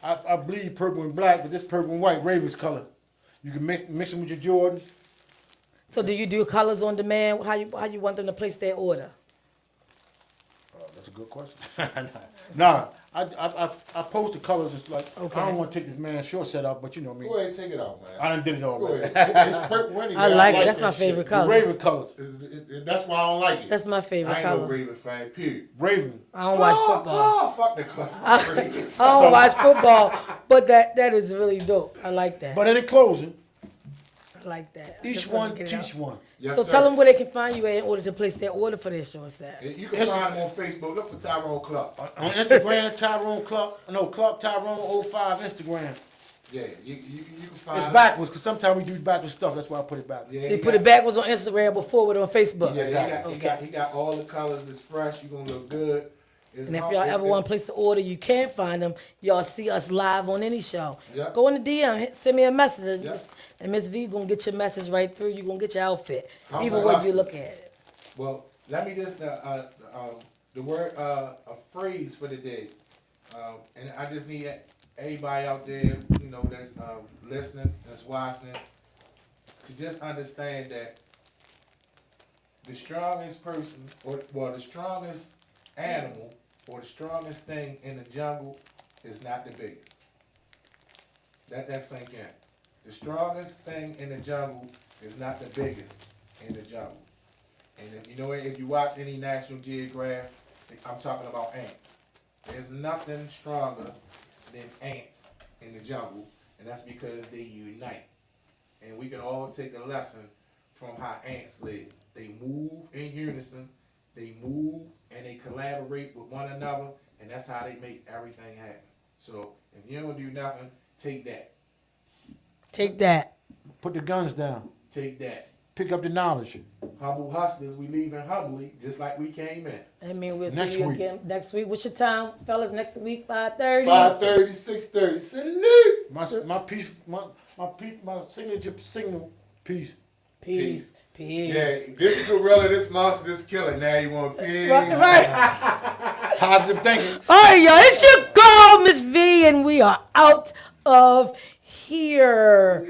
I bleed purple and black, but this purple and white Ravens color. You can mix them with your Jordans. So do you do colors on demand? How you want them to place their order? That's a good question. Nah, I post the colors. It's like Okay. I don't want to take this man's short set out, but you know me. Go ahead, take it out, man. I done did it Go already. ahead. It's purple anyway. I like it. that That's my shit. favorite The color. Raven colors. That's why I don't like it. That's my favorite I ain't no color. Raven fan, period. Raven. I don't watch football. Fuck the club. I don't watch football, but that is really dope. I like that. But in closing, I like that. I each just wanted one to get it teach out. one. Yes, So sir. tell them where they can find you at in order to place their order for their short set. And you can find them on Facebook. Look for Tyrone Club. On Instagram, Tyrone Clark. No, Clark Tyrone 05 Instagram. Yeah, you can find. It's backwards because sometimes we do backwards stuff. That's why I put it backwards. Yeah, So he you put got- it backwards on Instagram, but forward on Facebook. Yeah, Exactly. he got all the colors. It's fresh. You're gonna look good. It's And if hum- y'all it- ever it- want to place an order, you can't find them. Y'all see us live on any show. Yep. Go in the DM, send me a message, Yep. and Miss V gonna get your message right through. You gonna get your outfit, Humle even when you Hustlaz. look at it. Well, let me just the word a phrase for the day, and I just need everybody out there, you know, that's listening, that's watching, to just understand that the strongest person, or the strongest animal, or the strongest thing in the jungle is not the biggest. That sink in. The strongest thing in the jungle is not the biggest in the jungle. And if you watch any National Geographic, I'm talking about ants. There's nothing stronger than ants in the jungle, and that's because they unite. And we can all take a lesson from how ants live. They move in unison, they move and they collaborate with one another, and that's how they make everything happen. So if you don't do nothing, take that. Take that. Put the guns down. Take that. Pick up the knowledge. Humble hustlers, we leaving humbly, just like we came in. I mean, we'll Next see you week. again next week. What's your time, fellas? Next week, 5:30. 5:30, 6:30. Salute. My piece, my signature signal piece. Peace. Peace. Yeah, this gorilla, this monster, this killer. Now you want peace. Right. Positive thinking. All right, y'all. It's your girl, Miss V, and we are out of here.